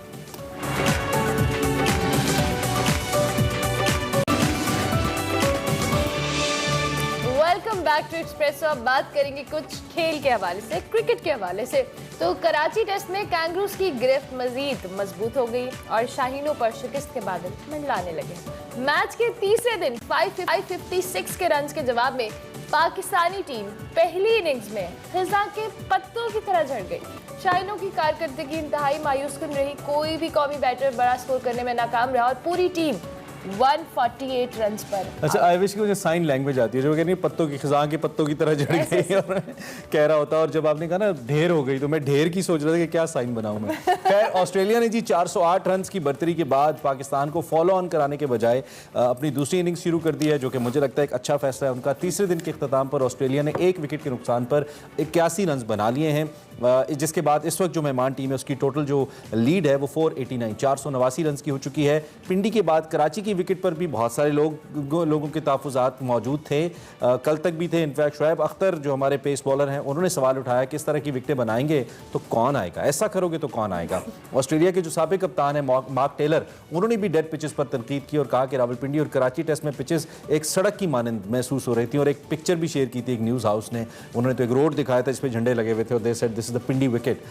Welcome back to Expresso. अब बात करेंगे कुछ खेल के हवाले से, क्रिकेट के हवाले से। तो कराची टेस्ट में कैंगरूज की गिरफ्त मजीद मजबूत हो गई और शाहीनों पर शिकस्त के बादल मंडलाने लगे। मैच के तीसरे दिन 556 के रन के जवाब में पाकिस्तानी टीम पहली इनिंग्स में फिजा के पत्तों की तरह झड़ गई। शाहीनों की कारकर्दगी इंतहाई मायूस कुन रही, कोई भी कौमी बैटर बड़ा स्कोर करने में नाकाम रहा और पूरी टीम 148 रन पर। अच्छा, आई विश की मुझे साइन लैंग्वेज आती है, जो कहनी पत्तों की, खिजां के पत्तों की तरह झड़ गई और कह रहा होता। और जब आपने कहा ना ढेर हो गई, तो मैं ढेर की सोच रहा था कि क्या साइन बनाऊं मैं। खैर, ऑस्ट्रेलिया ने जी 408 रन की बढ़तरी के बाद पाकिस्तान को फॉलो ऑन कराने के बजाय अपनी दूसरी इनिंग्स शुरू कर दी है, जो कि मुझे लगता है एक अच्छा फैसला है उनका। तीसरे दिन के अख्ताम पर ऑस्ट्रेलिया ने 1 विकेट के नुकसान पर 81 रन बना लिए हैं, जिसके बाद इस वक्त जो मेहमान टीम है उसकी टोटल जो लीड है वो 489 रन की हो चुकी है। पिंडी के बाद कराची की विकेट पर भी बहुत सारे लोगों के तहफ़्फ़ुज़ात मौजूद थे, कल तक भी थे। इनफैक्ट शुएब अख्तर जो हमारे पेस बॉलर हैं, उन्होंने सवाल उठाया किस तरह की विकेटें बनाएंगे तो कौन आएगा, ऐसा करोगे तो कौन आएगा। ऑस्ट्रेलिया के जो साबिक कप्तान है मार्क टेलर, उन्होंने भी डेड पिचेस पर तनकीद की और कहा कि रावलपिंडी और कराची टेस्ट में पिचेस एक सड़क की मानंद महसूस हो रही थी। और एक पिक्चर भी शेयर की थी एक न्यूज़ हाउस ने, उन्होंने तो एक रोड दिखाया था जिस पर झंडे लगे हुए थे और they said this is the Pindi wicket.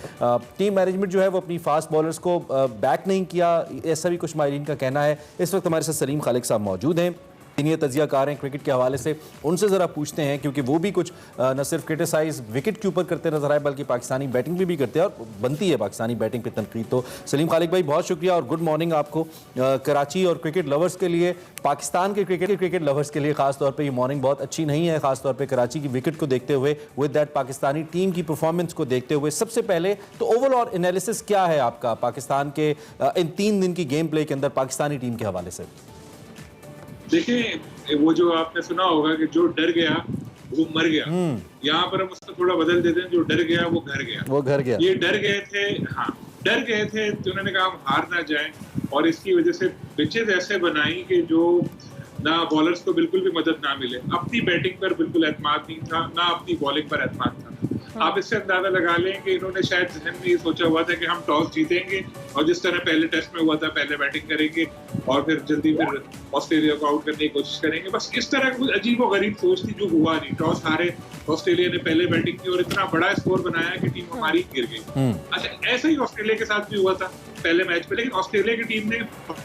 Team management जो है वो अपनी फास्ट बॉलर्स को बैक नहीं किया, ऐसा भी कुछ माहिरीन का कहना है। इस वक्त हमारे साथ सलीम खालिक साहब मौजूद हैं, सीनियर तजियाकार हैं क्रिकेट के हवाले से, उनसे ज़रा पूछते हैं, क्योंकि वो भी कुछ न सिर्फ क्रिटिसाइज विकेट के ऊपर करते नजर आए बल्कि पाकिस्तानी बैटिंग भी करते हैं और बनती है पाकिस्तानी बैटिंग पे तनकीद। तो सलीम खालिक भाई, बहुत शुक्रिया और गुड मॉर्निंग आपको। कराची और क्रिकेट लवर्स के लिए, पाकिस्तान के क्रिकेट लवर्स के लिए खास तौर पे ये मॉर्निंग बहुत अच्छी नहीं है, खास तौर पे कराची की विकेट को देखते हुए, विद दैट पाकिस्तानी टीम की परफॉर्मेंस को देखते हुए। सबसे पहले तो ओवरऑल एनालिसिस क्या है आपका पाकिस्तान के इन 3 दिन की गेम प्ले के अंदर पाकिस्तानी टीम के हवाले से? देखिए, वो जो आपने सुना होगा कि जो डर गया वो मर गया, यहाँ पर हम उसको थोड़ा बदल देते हैं, जो डर गया वो घर गया। ये डर गए थे, हाँ डर गए थे, तो उन्होंने कहा हम हार ना जाएं, और इसकी वजह से पिचेस ऐसे बनाई कि जो ना बॉलर्स को बिल्कुल भी मदद ना मिले, अपनी बैटिंग पर बिल्कुल एतमाद नहीं था, ना अपनी बॉलिंग पर एतमाद था। आप इससे अंदाजा लगा लें कि इन्होंने शायद जहन में ये सोचा हुआ था कि हम टॉस जीतेंगे और जिस तरह पहले टेस्ट में हुआ था पहले बैटिंग करेंगे और फिर जल्दी फिर ऑस्ट्रेलिया को आउट करने की कोशिश करेंगे। बस इस तरह कुछ अजीब और गरीब सोच थी जो हुआ नहीं। टॉस हारे, ऑस्ट्रेलिया ने पहले बैटिंग की और इतना बड़ा स्कोर बनाया कि टीम हमारी गिर गई। अच्छा, ऐसा ही ऑस्ट्रेलिया के साथ भी हुआ था पहले मैच में, लेकिन ऑस्ट्रेलिया की टीम ने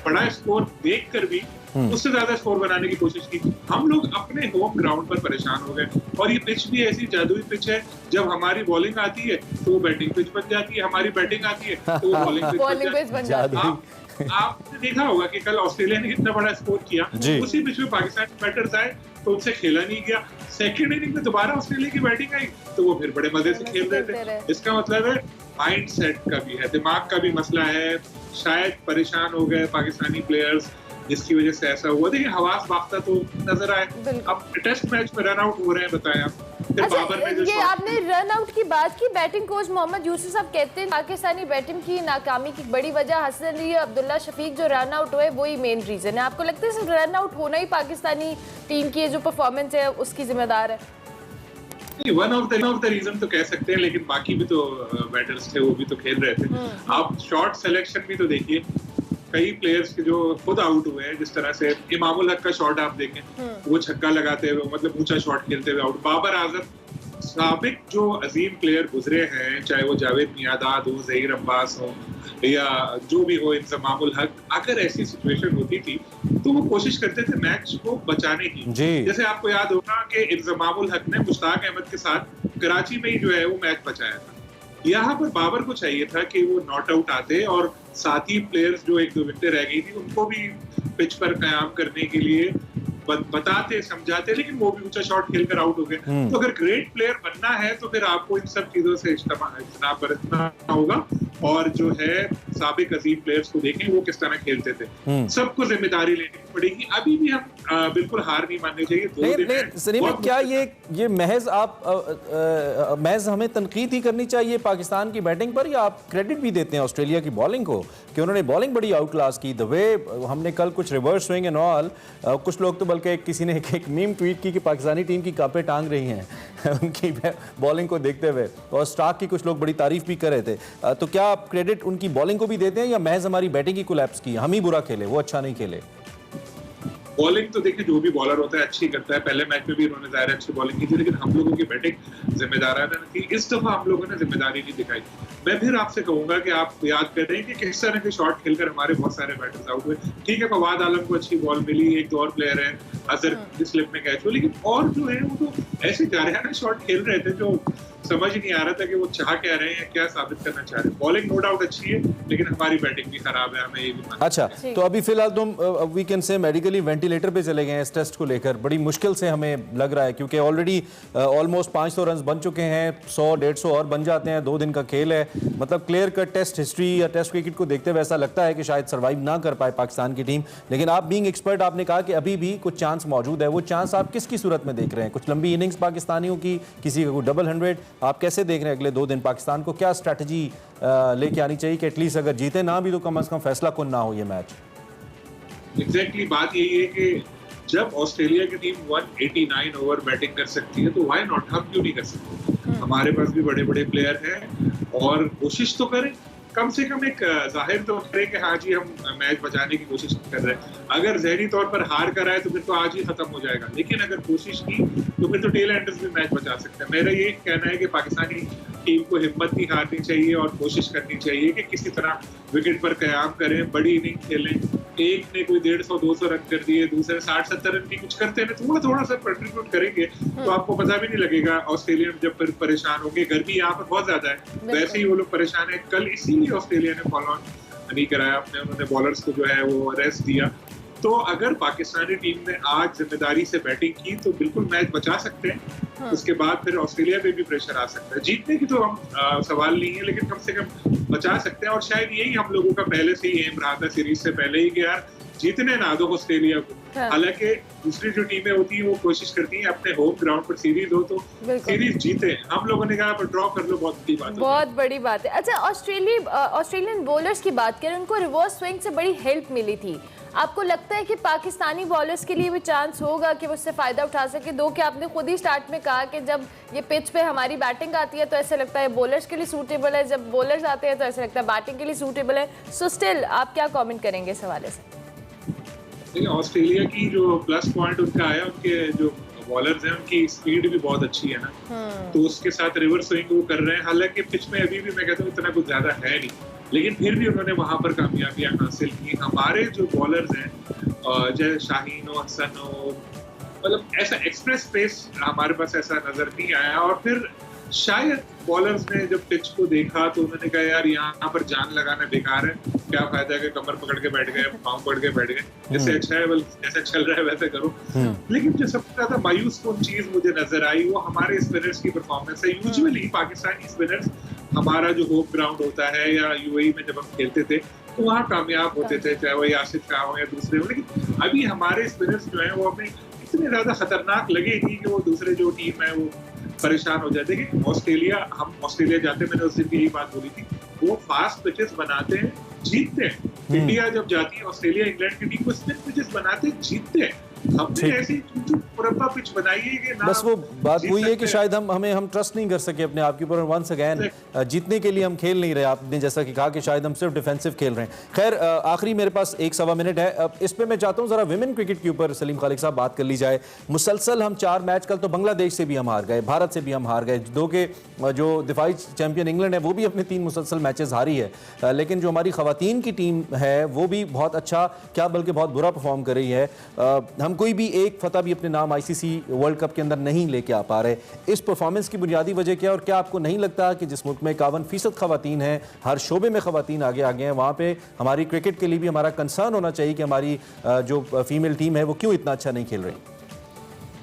बड़ा स्कोर देख कर भी उससे ज्यादा स्कोर बनाने की कोशिश की। हम लोग अपने होम ग्राउंड पर परेशान हो गए, और ये पिच भी ऐसी जादुई पिच है, जब हमारी बॉलिंग आती है तो वो बैटिंग पिच बन जाती है, हमारी बैटिंग आती है तो वो बॉलिंग पिच बन जाती है। आपने देखा होगा कि कल ऑस्ट्रेलिया ने कितना बड़ा स्कोर किया, उसी पिच में पाकिस्तानी बैटर्स आए तो उनसे खेला नहीं गया। सेकंड इनिंग में दोबारा ऑस्ट्रेलिया की बैटिंग आई तो वो फिर बड़े मजे से खेल रहे थे। इसका मतलब है माइंड सेट का भी है, दिमाग का भी मसला है, शायद परेशान हो गए पाकिस्तानी प्लेयर्स। जिसकी वजह से ऐसा हुआ। देखिए हवास बाख्ता तो नजर आए, अब टेस्ट मैच में रन आउट हो रहे हैं, बताएं आप। फिर अच्छा, बाबर ने जो ये आपने रन आउट की बात की, बैटिंग कोच मोहम्मद यूसुफ साहब कहते हैं पाकिस्तानी बैटिंग की नाकामी की बड़ी वजह हसन अली, अब्दुल्ला शफीक जो रन आउट हुए वही मेन रीजन है। आपको लगता है सिर्फ रन आउट होना ही पाकिस्तानी टीम की जो परफॉर्मेंस है उसकी जिम्मेदार है? वन ऑफ द रीजन तो कह सकते हैं, लेकिन बाकी भी तो बैटर्स थे, वो भी तो खेल रहे थे। आप शॉट सिलेक्शन भी तो देखिए, कई प्लेयर्स के जो खुद आउट हुए हैं, जिस तरह से इमामुल हक का शॉट आप देखें, वो छक्का लगाते हुए मतलब ऊंचा शॉट खेलते हुए आउट। बाबर आजम, साबिक जो अजीम प्लेयर गुजरे हैं, चाहे वो जावेद मियादाद हो, जहीर अब्बास हो या जो भी हो, इंजमामुल हक, अगर ऐसी सिचुएशन होती थी तो वो कोशिश करते थे मैच को बचाने की। जैसे आपको याद होगा कि इंजमामुल हक ने मुश्ताक अहमद के साथ कराची में ही जो है वो मैच बचाया था। यहाँ पर बाबर को चाहिए था कि वो नॉट आउट आते और साथी प्लेयर्स जो 1-2 विकेटें रह गई थी उनको भी पिच पर कायम करने के लिए बताते समझाते, लेकिन वो भी ऊंचा शॉट खेलकर आउट हो गए। तो अगर ग्रेट प्लेयर बनना है तो फिर आपको इन सब चीजों से इज्तनाब बरतना होगा, और जो है साबिक अजीम प्लेयर्स को देखें वो किस तरह खेलते थे। सबको जिम्मेदारी लेनी पड़ेगी। अभी भी हम बिल्कुल हार नहीं माननी चाहिए। लेकिन सलीम, क्या ये महज आप महज हमें तनकीद ही करनी चाहिए पाकिस्तान की बैटिंग पर, या आप क्रेडिट भी देते हैं ऑस्ट्रेलिया की बॉलिंग को कि उन्होंने बॉलिंग बड़ी आउट क्लास की? द वे हमने कल कुछ रिवर्स स्विंग एंड ऑल, कुछ लोग तो बल्कि किसी ने एक मीम ट्वीट की कि पाकिस्तानी टीम की कांपे टांग रही हैं उनकी बॉलिंग को देखते हुए, और स्टार्क की कुछ लोग बड़ी तारीफ भी कर रहे थे। तो क्या आप क्रेडिट उनकी बॉलिंग को भी देते हैं, या महज हमारी बैटिंग की कोलैप्स की, हम ही बुरा खेले, वो अच्छा नहीं खेले? बॉलिंग तो देखिए जो भी बॉलर होता है अच्छी करता है, पहले मैच में भी उन्होंने ज़ाहिर अच्छी बॉलिंग की थी, लेकिन हम लोगों की बैटिंग जिम्मेदाराना थी। इस दफा हम लोगों ने जिम्मेदारी नहीं दिखाई। मैं फिर आपसे कहूंगा कि आप याद कर रहे हैं कि किस तरह के शॉट खेलकर हमारे बहुत सारे बैटर्स आउट हुए। ठीक है, फवाद आलम को अच्छी बॉल मिली, एक दो और प्लेयर है, अजहर की स्लिप में कैच हुआ, लेकिन और जो है वो तो ऐसे जारहाना शॉट खेल रहे थे जो समझ ही नहीं आ रहा था कि वो चाह क्या रहे हैं, क्या साबित करना चाह रहे हैं। बॉलिंग नो डाउट अच्छी है, लेकिन हमारी बैटिंग भी खराब है, हमें ये भी मानना। अच्छा, तो अभी फिलहाल तुम we can say medically ventilator पे चले गए हैं इस टेस्ट को लेकर, बड़ी मुश्किल से हमें लग रहा है, क्योंकि ऑलरेडी ऑलमोस्ट 500 रन बन चुके हैं, 100-150 और बन जाते हैं, 2 दिन का खेल है। मतलब क्लियर कट टेस्ट हिस्ट्री या टेस्ट क्रिकेट को देखते हुए ऐसा लगता है कि शायद सर्वाइव ना कर पाए पाकिस्तान की टीम। लेकिन आप बीइंग एक्सपर्ट, आपने कहा कि अभी भी कुछ चांस मौजूद है। वो चांस आप किसकी सूरत में देख रहे हैं? कुछ लंबी इनिंग्स पाकिस्तानियों की, किसी का कोई डबल 100, आप कैसे देख रहे हैं अगले 2 दिन पाकिस्तान को? क्या स्ट्रैटेजी लेके आनी चाहिए कि एटलीस्ट अगर जीते ना भी तो कम से कम फैसला कुन ना हो ये मैच? एग्जैक्टली बात यही है कि जब ऑस्ट्रेलिया की टीम 189 ओवर बैटिंग कर सकती है तो व्हाई नॉट, हम क्यों नहीं कर सकते? हमारे पास भी बड़े बड़े प्लेयर हैं और कोशिश तो करें, कम से कम एक जाहिर तो करें कि हाँ जी हम मैच बचाने की कोशिश कर रहे हैं। अगर जहनी तौर पर हार कर आए तो फिर तो आज ही खत्म हो जाएगा, लेकिन अगर कोशिश की तो फिर तो टेल एंडर्स भी मैच बचा सकते हैं। मेरा ये कहना है कि पाकिस्तानी टीम को हिम्मत नहीं हारनी चाहिए और कोशिश करनी चाहिए कि किसी तरह विकेट पर कयाम करें, बड़ी इनिंग खेलें। एक ने कोई 150-200 रन कर दिए, दूसरे 60-70 रन की कुछ करते हैं, थोड़ा थोड़ा सा कंट्रीब्यूट करेंगे तो आपको पता भी नहीं लगेगा। ऑस्ट्रेलियन जब फिर परेशान होंगे, गर्मी यहाँ पर बहुत ज्यादा है, वैसे ही वो लोग परेशान है। कल इसीलिए ऑस्ट्रेलिया ने फॉलो ऑन नहीं कराया, उन्होंने बॉलर्स को जो है वो रेस्ट दिया। तो अगर पाकिस्तानी टीम ने आज जिम्मेदारी से बैटिंग की तो बिल्कुल मैच बचा सकते हैं। उसके बाद फिर ऑस्ट्रेलिया पे भी प्रेशर आ सकता है। जीतने की तो हम सवाल नहीं है, लेकिन कम से कम बचा सकते हैं। और शायद यही हम लोगों का पहले से ही एम रहा था सीरीज से पहले ही कि यार जीतने ना दो ऑस्ट्रेलिया को। हालांकि दूसरी जो टीमें होती हैं वो कोशिश करती हैं अपने होम ग्राउंड पर सीरीज हो तो सीरीज जीते। हम लोगों ने कहा पर ड्रॉ कर लो, बहुत बड़ी बात है। बहुत बड़ी बात है। अच्छा, ऑस्ट्रेलियन बॉलर्स की बात करें, उनको रिवर्स स्विंग से बड़ी हेल्प मिली थी। आपको लगता है कि पाकिस्तानी बॉलर्स के लिए भी चांस होगा कि वो उससे फ़ायदा उठा सके? दो कि आपने खुद ही स्टार्ट में कहा कि जब ये पिच पे हमारी बैटिंग आती है तो ऐसा लगता है बॉलर्स के लिए सूटेबल है, जब बॉलर्स आते हैं तो ऐसा लगता है बैटिंग के लिए सूटेबल है। सो स्टिल आप क्या कमेंट करेंगे इस हवाले से? ऑस्ट्रेलिया की जो प्लस पॉइंट उनका आया, उनके जो बॉलर्स हैं उनकी स्पीड भी बहुत अच्छी है ना, तो उसके साथ रिवर्स स्विंग वो कर रहे हैं। हालांकि पिच में अभी भी मैं कहता हूँ इतना कुछ ज्यादा है नहीं, लेकिन फिर भी उन्होंने वहां पर कामयाबियां हासिल की। हमारे जो बॉलर्स हैं जैसे शाहीन हो, हसन हो, मतलब ऐसा एक्सप्रेस पेस हमारे पास ऐसा नजर नहीं आया। और फिर शायद बॉलर्स ने जब पिच को देखा तो उन्होंने कहा यार यहाँ पर जान लगाना बेकार है, क्या फायदा है कि कमर पकड़ के बैठ गए, पाँव पकड़ के बैठ गए, जैसे अच्छा है जैसे चल रहा है वैसे करो। लेकिन जो सबसे ज्यादा मायूस कौन चीज मुझे नजर आई वो हमारे स्पिनर्स की परफॉर्मेंस है। यूजुअली पाकिस्तानी स्पिनर्स, हमारा जो होम ग्राउंड होता है या यूएई में जब हम खेलते थे तो वहाँ कामयाब होते थे, चाहे वो यासिर शाह हो या दूसरे हो। लेकिन अभी हमारे स्पिनर्स जो हैं वो हमें इतने ज्यादा खतरनाक लगेगी कि वो दूसरे जो टीम है वो परेशान हो जाते हैं। कि ऑस्ट्रेलिया जाते, मैंने उस दिन भी यही बात बोली थी, वो फास्ट पिचेस बनाते हैं, जीतते हैं। इंडिया जब जाती है ऑस्ट्रेलिया इंग्लैंड की टीम को स्पिन पिचेस बनाते हैं, जीतते हैं। हमने ऐसी मुरब्बा पिच बनाई है कि ना, बस वो बात वही है कि शायद हम ट्रस्ट नहीं कर सके अपने आप के ऊपर। वंस अगेन जीतने के लिए हम खेल नहीं रहे। आपने जैसा कि कहा कि शायद हम सिर्फ डिफेंसिव खेल रहे हैं। खैर आखिरी मेरे पास 1-1.25 मिनट है। अब इस पे मैं चाहता हूँ ज़रा विमेन क्रिकेट के ऊपर सलीम खालिक साहब बात कर ली जाए। मुसलसल हम 4 मैच, कल तो बांग्लादेश से भी हम हार गए, भारत से भी हम हार गए, दो के जो दिफाई चैंपियन इंग्लैंड है वो भी अपने 3 मुसलसल मैचेस हारी है। लेकिन जो हमारी खवातीन की टीम है वो भी बहुत अच्छा, क्या बल्कि बहुत बुरा परफॉर्म कर रही है। हम कोई भी एक फतह भी अपने नाम आईसीसी वर्ल्ड कप के अंदर नहीं लेके आ पा रहे। इस परफॉर्मेंस की बुनियादी वजह क्या है, और क्या आपको नहीं लगता कि जिस मुल्क में 51% खवातीन हैं, हर शोबे में खवातीन आगे हैं, वहाँ पे हमारी क्रिकेट के लिए भी हमारा कंसर्न होना चाहिए कि हमारी जो फीमेल टीम है वो क्यों इतना अच्छा नहीं खेल रही?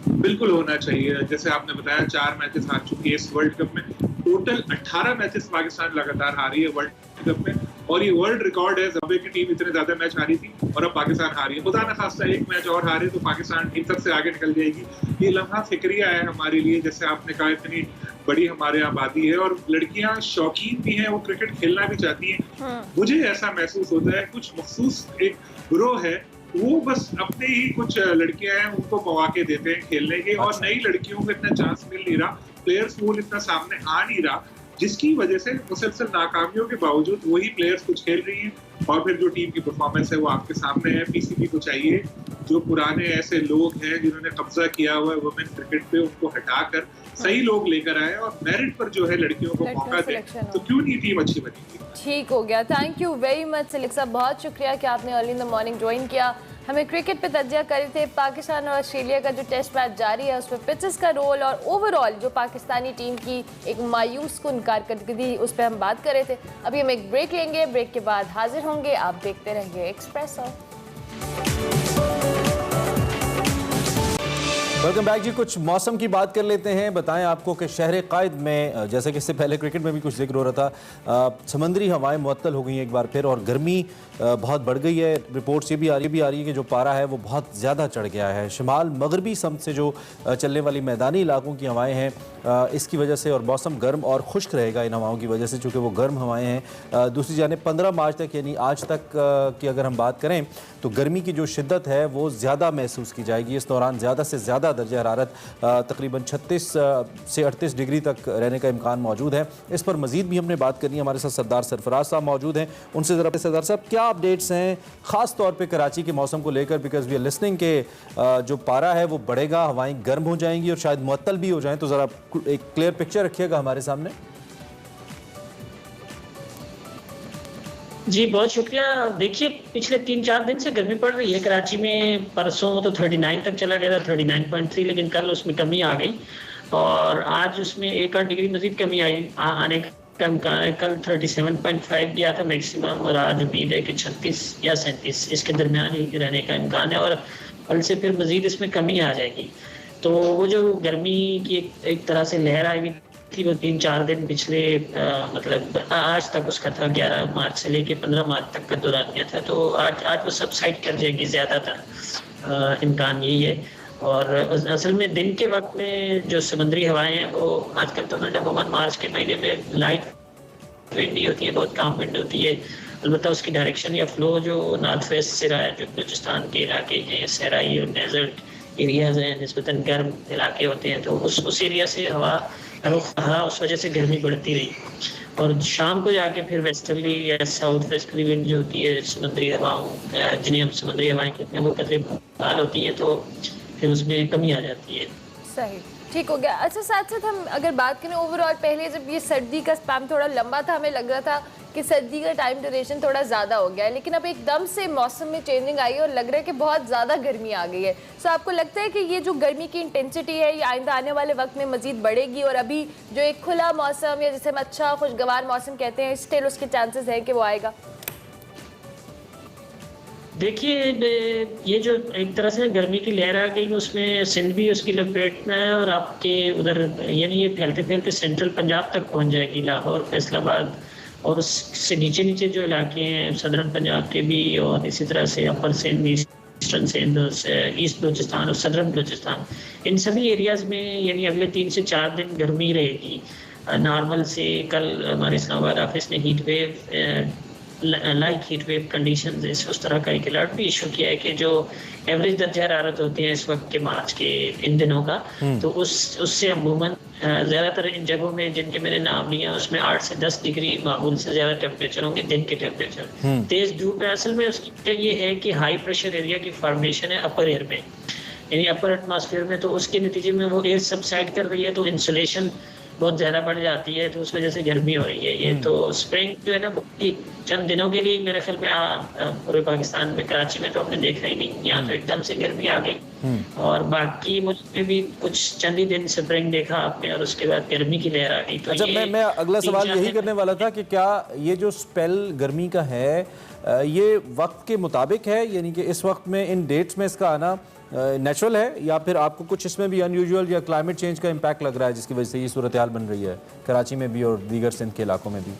बिल्कुल होना चाहिए। जैसे आपने बताया 4 मैचेस हार चुकी है इस वर्ल्ड कप में। टोटल 18 मैचेस पाकिस्तान लगातार हारी है वर्ल्ड कप में, और ये वर्ल्ड रिकॉर्ड है। ज़म्बिया की टीम इतने ज्यादा मैच हारी थी और अब पाकिस्तान हारी है। खुदा न खास्ता एक मैच और हारे तो पाकिस्तान इन सबसे आगे निकल जाएगी। ये लम्हा फिक्रिया है हमारे लिए। जैसे आपने कहा, इतनी बड़ी हमारे आबादी है और लड़कियां शौकीन भी हैं, वो क्रिकेट खेलना भी चाहती हैं। मुझे ऐसा महसूस होता है कुछ मखसूस एक ग्रोह है, वो बस अपने ही कुछ लड़कियां हैं उनको मौके देते हैं खेलने के, और नई लड़कियों को इतना चांस मिल नहीं रहा, प्लेयर्स पूल इतना सामने आ नहीं रहा, जिसकी वजह से मुसलसल नाकामियों के बावजूद वही प्लेयर्स कुछ खेल रही हैं। और फिर जो टीम की परफॉर्मेंस है वो आपके सामने है। पीसीबी को चाहिए जो पुराने ऐसे लोग हैं जिन्होंने कब्जा किया हुआ है वुमेन क्रिकेट पे, उनको हटाकर सही लोग लेकर आए और मेरिट पर जो है लड़कियों को मौका दें, तो क्यों नहीं टीम अच्छी बनेगी। ठीक हो गया। थैंक यू वेरी मच सलीक साहब, बहुत शुक्रिया कि आपने early in the morning join किया। हमें क्रिकेट पे तज्जिया करे थे। पाकिस्तान और ऑस्ट्रेलिया का जो टेस्ट मैच जारी है उसमें पिचेस का रोल और ओवरऑल जो पाकिस्तानी टीम की एक मायूस कुन कारकर्दगी उस पर हम बात कर रहे थे। अभी हम एक ब्रेक लेंगे, ब्रेक के बाद हाजिर होंगे। आप देखते रहिए एक्सप्रेसो। वेलकम बैक जी। कुछ मौसम की बात कर लेते हैं। बताएं आपको कि शहर कायद में, जैसे कि इससे पहले क्रिकेट में भी कुछ जिक्र हो रहा था, समुद्री हवाएं मुअत्तल हो गई हैं एक बार फिर, और गर्मी बहुत बढ़ गई है। रिपोर्ट से भी आ रही है कि जो पारा है वो बहुत ज़्यादा चढ़ गया है। शिमाल मगरबी समत से जो चलने वाली मैदानी इलाकों की हवाएँ हैं, इसकी वजह से, और मौसम गर्म और खुश्क रहेगा इन हवाओं की वजह से, चूँकि वो गर्म हवाएँ हैं। दूसरी जानिब 15 मार्च तक, यानी आज तक की अगर हम बात करें, तो गर्मी की जो शिद्दत है वो ज़्यादा महसूस की जाएगी। इस दौरान ज़्यादा से ज़्यादा दर्जा हरारत तकरीबन 36 से 38 डिग्री तक रहने का इम्कान मौजूद है। इस पर मज़ीद भी हमने बात करनी है। हमारे साथ सरदार सरफराज साहब मौजूद हैं, उनसे ज़रा सरदार साहब क्या अपडेट्स हैं ख़ास तौर पे कराची के मौसम को लेकर, बिकॉज वी आर लिसनिंग के जो पारा है वो बढ़ेगा, हवाएं गर्म हो जाएंगी और शायद मुअत्तल भी हो जाएं, तो ज़रा एक क्लियर पिक्चर रखिएगा हमारे सामने। जी बहुत शुक्रिया। देखिए पिछले 3-4 दिन से गर्मी पड़ रही है कराची में। परसों तो 39 तक चला गया था, 39.3, लेकिन कल उसमें कमी आ गई और आज उसमें 1 डिग्री मजीद कमी आने का इम्कान है। कल 37.5 गया था मैक्सिमम, और आज उम्मीद है कि 36 या 37 इसके दरमियान ही रहने का इम्कान है, और कल से फिर मजीद इसमें कमी आ जाएगी। तो वो जो गर्मी की एक तरह से लहर आई हुई थी वो 3-4 दिन पिछले मतलब आज तक उसका था, 11 मार्च से लेके 15 मार्च तक का दौरानिया था। तो आज वो सबसाइड कर जाएगी ज़्यादातर, इम्कान यही है। और असल में दिन के वक्त में जो समुद्री हवाएं हैं वो आजकल तो अमूमन मार्च के महीने में लाइट विंडी होती है, बहुत कम विंड होती है। अलबत्ता उसकी डायरेक्शन या फ्लो जो नॉर्थ वेस्ट से रहा है, जो बलूचिस्तान के इलाके हैं, सहराई और डेजर्ट एरियाज हैं, निस्बतन गर्म इलाके होते हैं, तो उस एरिया से हवा उस वजह से गर्मी बढ़ती रही। और शाम को जाके फिर वेस्टर्ली या साउथ वेस्टर्ली विंड जो होती है, समुद्री हवाओं जिन्हें हम समुद्री हवाएं कहते हैं, वो कतरे बाल होती है, तो फिर उसमें कमी आ जाती है। सही, ठीक हो गया। अच्छा, साथ साथ हम अगर बात करें ओवरऑल, पहले जब ये सर्दी का स्पैम थोड़ा लंबा था, हमें लग रहा था कि सर्दी का टाइम ड्यूरेशन थोड़ा ज़्यादा हो गया है, लेकिन अब एकदम से मौसम में चेंजिंग आई है और लग रहा है कि बहुत ज़्यादा गर्मी आ गई है। सो आपको लगता है कि ये जो गर्मी की इंटेंसिटी है ये आइंदा आने वाले वक्त में मज़ीद बढ़ेगी, और अभी जो एक खुला मौसम या जिसे हम अच्छा खुशगवार मौसम कहते हैं, स्टिल उसके चांसेस हैं कि वो आएगा? देखिए ये जो एक तरह से गर्मी की लहर आ गई, उसमें सिंध भी उसकी लपेट में है, और आपके उधर यानी ये फैलते फैलते सेंट्रल पंजाब तक पहुंच जाएगी। लाहौर, फैसलाबाद और उससे नीचे नीचे जो इलाके हैं सदरन पंजाब के भी, और इसी तरह से अपर सिंध, ईस्टर्न सिंध, ईस्ट बलूचिस्तान और सदरन बलूचिस्तान, इन सभी एरियाज़ में यानी अगले 3 से 4 दिन गर्मी रहेगी नॉर्मल से। कल हमारे इस्लामाबाद ऑफिस ने heat wave, like heat wave condition उस तरह का एक अलर्ट भी इशू किया है कि जो एवरेज दर्जा हरारत होती है इस वक्त के मार्च के इन दिनों का, तो उससे अमूमन ज़्यादातर इन जगहों में जिनके मैंने नाम लिया उसमें 8 से 10 डिग्री मामूल से ज़्यादा टेम्परेचर होंगे दिन के टेम्परेचर। तेज़ धूप है, असल में उसकी वजह ये है कि हाई प्रेशर एरिया की फॉर्मेशन है अपर एयर में, यानी अपर एटमॉस्फेयर में, तो उसके नतीजे में वो एयर सबसाइड कर रही है तो इंसुलेशन बहुत ज़्यादा बढ़ जाती है, तो उस वजह से गर्मी हो रही है। ये तो स्प्रिंग जो है ना चंद दिनों के लिए मेरे ख्याल में पूरे पाकिस्तान में कराची में तो आपने देखा ही नहीं, यहाँ तो एकदम से गर्मी आ गई। और बाकी मुझे भी कुछ चंद ही दिन स्प्रिंग देखा आपने और उसके बाद गर्मी की लहर आ गई। तो अच्छा, मैं अगला सवाल यही करने वाला था कि क्या ये जो स्पेल गर्मी का है ये वक्त के मुताबिक है, यानी कि इस वक्त में इन डेट्स में इसका आना नेचुरल है, या फिर आपको कुछ इसमें भी अनयूजुअल या क्लाइमेट चेंज का इम्पैक्ट लग रहा है जिसकी वजह से ये सूरत हाल बन रही है कराची में भी और दीगर सिंध के इलाकों में भी?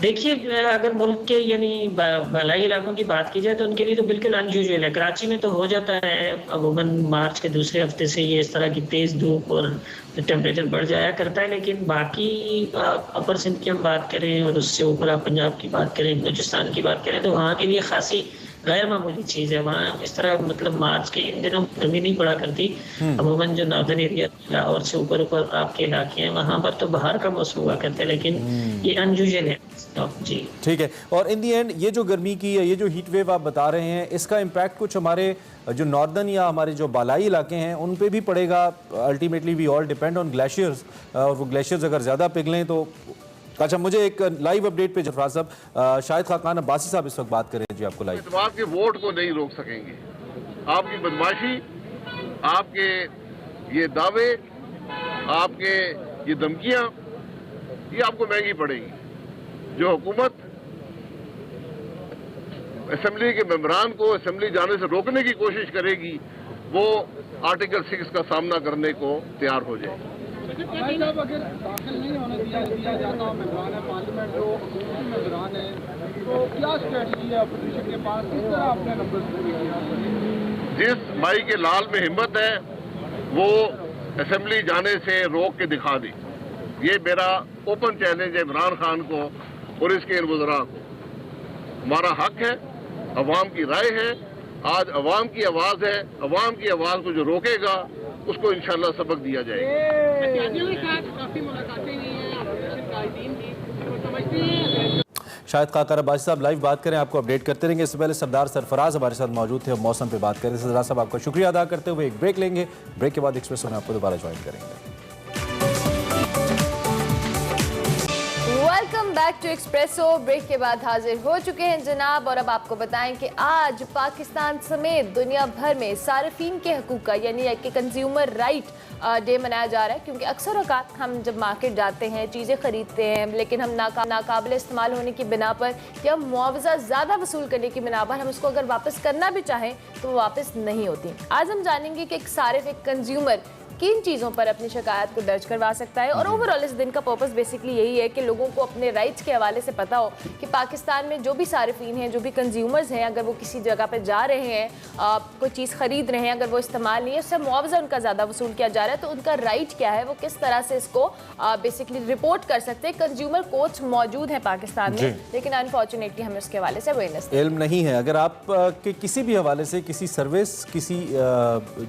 देखिए, अगर मुल्क के यानी बलाई इलाकों की बात की जाए तो उनके लिए तो बिल्कुल अनयूजुअल है। कराची में तो हो जाता है अमूमन मार्च के दूसरे हफ्ते से ये इस तरह की तेज़ धूप और टेम्परेचर बढ़ जाया करता है, लेकिन बाकी अपर सिंध की हम बात करें और उससे ऊपर आप पंजाब की बात करें, बलूचिस्तान की बात करें, तो वहाँ के लिए खासी गैर मामूली चीज़ है। वहाँ इस तरह मतलब मार्च के इन दिनों गर्मी नहीं पड़ा करती। अमूमन जो नॉर्दर्न एरिया और से ऊपर ऊपर आपके इलाके हैं वहाँ पर तो बाहर का मौसम हुआ करते हैं, लेकिन ये अनयूजुअल है जी। ठीक है। और इन दी एंड ये जो गर्मी की है, ये जो हीट वेव आप बता रहे हैं, इसका इम्पैक्ट कुछ हमारे जो नॉर्दर्न या हमारे जो बालाई इलाके हैं उन पे भी पड़ेगा? Ultimately we all depend on glaciers, और वो ग्लेशियर्स अगर ज़्यादा पिघलें तो। अच्छा, मुझे एक लाइव अपडेट पे जफरात साहब, शाहिद खाकान अब्बासी साहब इस वक्त बात कर रहे हैं जी आपको लाइव। इतवार के वोट को नहीं रोक सकेंगे। आपकी बदमाशी, आपके ये दावे, आपके ये धमकियां, ये आपको महंगी पड़ेगी। जो हुकूमत असेंबली के मेंबरान को असेंबली जाने से रोकने की कोशिश करेगी वो आर्टिकल 6 का सामना करने को तैयार हो जाएगी। अगर दाखिल नहीं होने दिया जाता मेंबरान पार्लियामेंट जो मेंबरान है, तो क्या स्ट्रेटजी है अपोजिशन के पास, किस तरह अपने नंबर पूरे किया? जिस भाई के लाल में हिम्मत है वो असेंबली जाने से रोक के दिखा दे। ये मेरा ओपन चैलेंज है इमरान खान को और इसके इन वज़रा को। हमारा हक है, अवाम की राय है, आज अवाम की आवाज़ है, अवाम की आवाज़ को जो रोकेगा उसको इंशाल्लाह सबक दिया जाएगा। शाहिद खाकान अब्बासी साहब लाइव बात करें, आपको अपडेट करते रहेंगे। इससे पहले सरदार सरफराज हमारे साथ मौजूद थे, मौसम पे बात करें। सरदार साहब आपका शुक्रिया अदा करते हुए एक ब्रेक लेंगे। ब्रेक के बाद एक्सप्रेसो में आपको दोबारा ज्वाइन करेंगे। Welcome back to Expresso. Break के बाद हाजिर हो चुके हैं जनाब, और अब आपको बताएं कि आज पाकिस्तान समेत दुनिया भर में सार्फिन के हकूक़ का यानी कि कंज्यूमर राइट डे मनाया जा रहा है। क्योंकि अक्सर औकात हम जब मार्केट जाते हैं, चीज़ें ख़रीदते हैं, लेकिन हम नाकाबिल इस्तेमाल होने की बिना पर या मुआवजा ज़्यादा वसूल करने की बिना पर हम उसको अगर वापस करना भी चाहें तो वो वापस नहीं होती। आज हम जानेंगे कि एक सारिफ, एक कंज्यूमर किन चीज़ों पर अपनी शिकायत को दर्ज करवा सकता है। और ओवरऑल इस दिन का पर्पस बेसिकली यही है कि लोगों को अपने राइट्स के हवाले से पता हो कि पाकिस्तान में जो भी सारिफीन हैं, जो भी कंज्यूमर्स हैं, अगर वो किसी जगह पर जा रहे हैं, कोई चीज़ ख़रीद रहे हैं, अगर वो इस्तेमाल नहीं है, उससे मुआवजा उनका ज़्यादा वसूल किया जा रहा है, तो उनका राइट क्या है, वो किस तरह से इसको बेसिकली रिपोर्ट कर सकते हैं। कंज्यूमर कोर्ट्स मौजूद हैं पाकिस्तान में, लेकिन अनफॉर्चुनेटली हमें उसके हवाले से अवेयरनेस इल्म नहीं है। अगर आप के किसी भी हवाले से, किसी सर्विस, किसी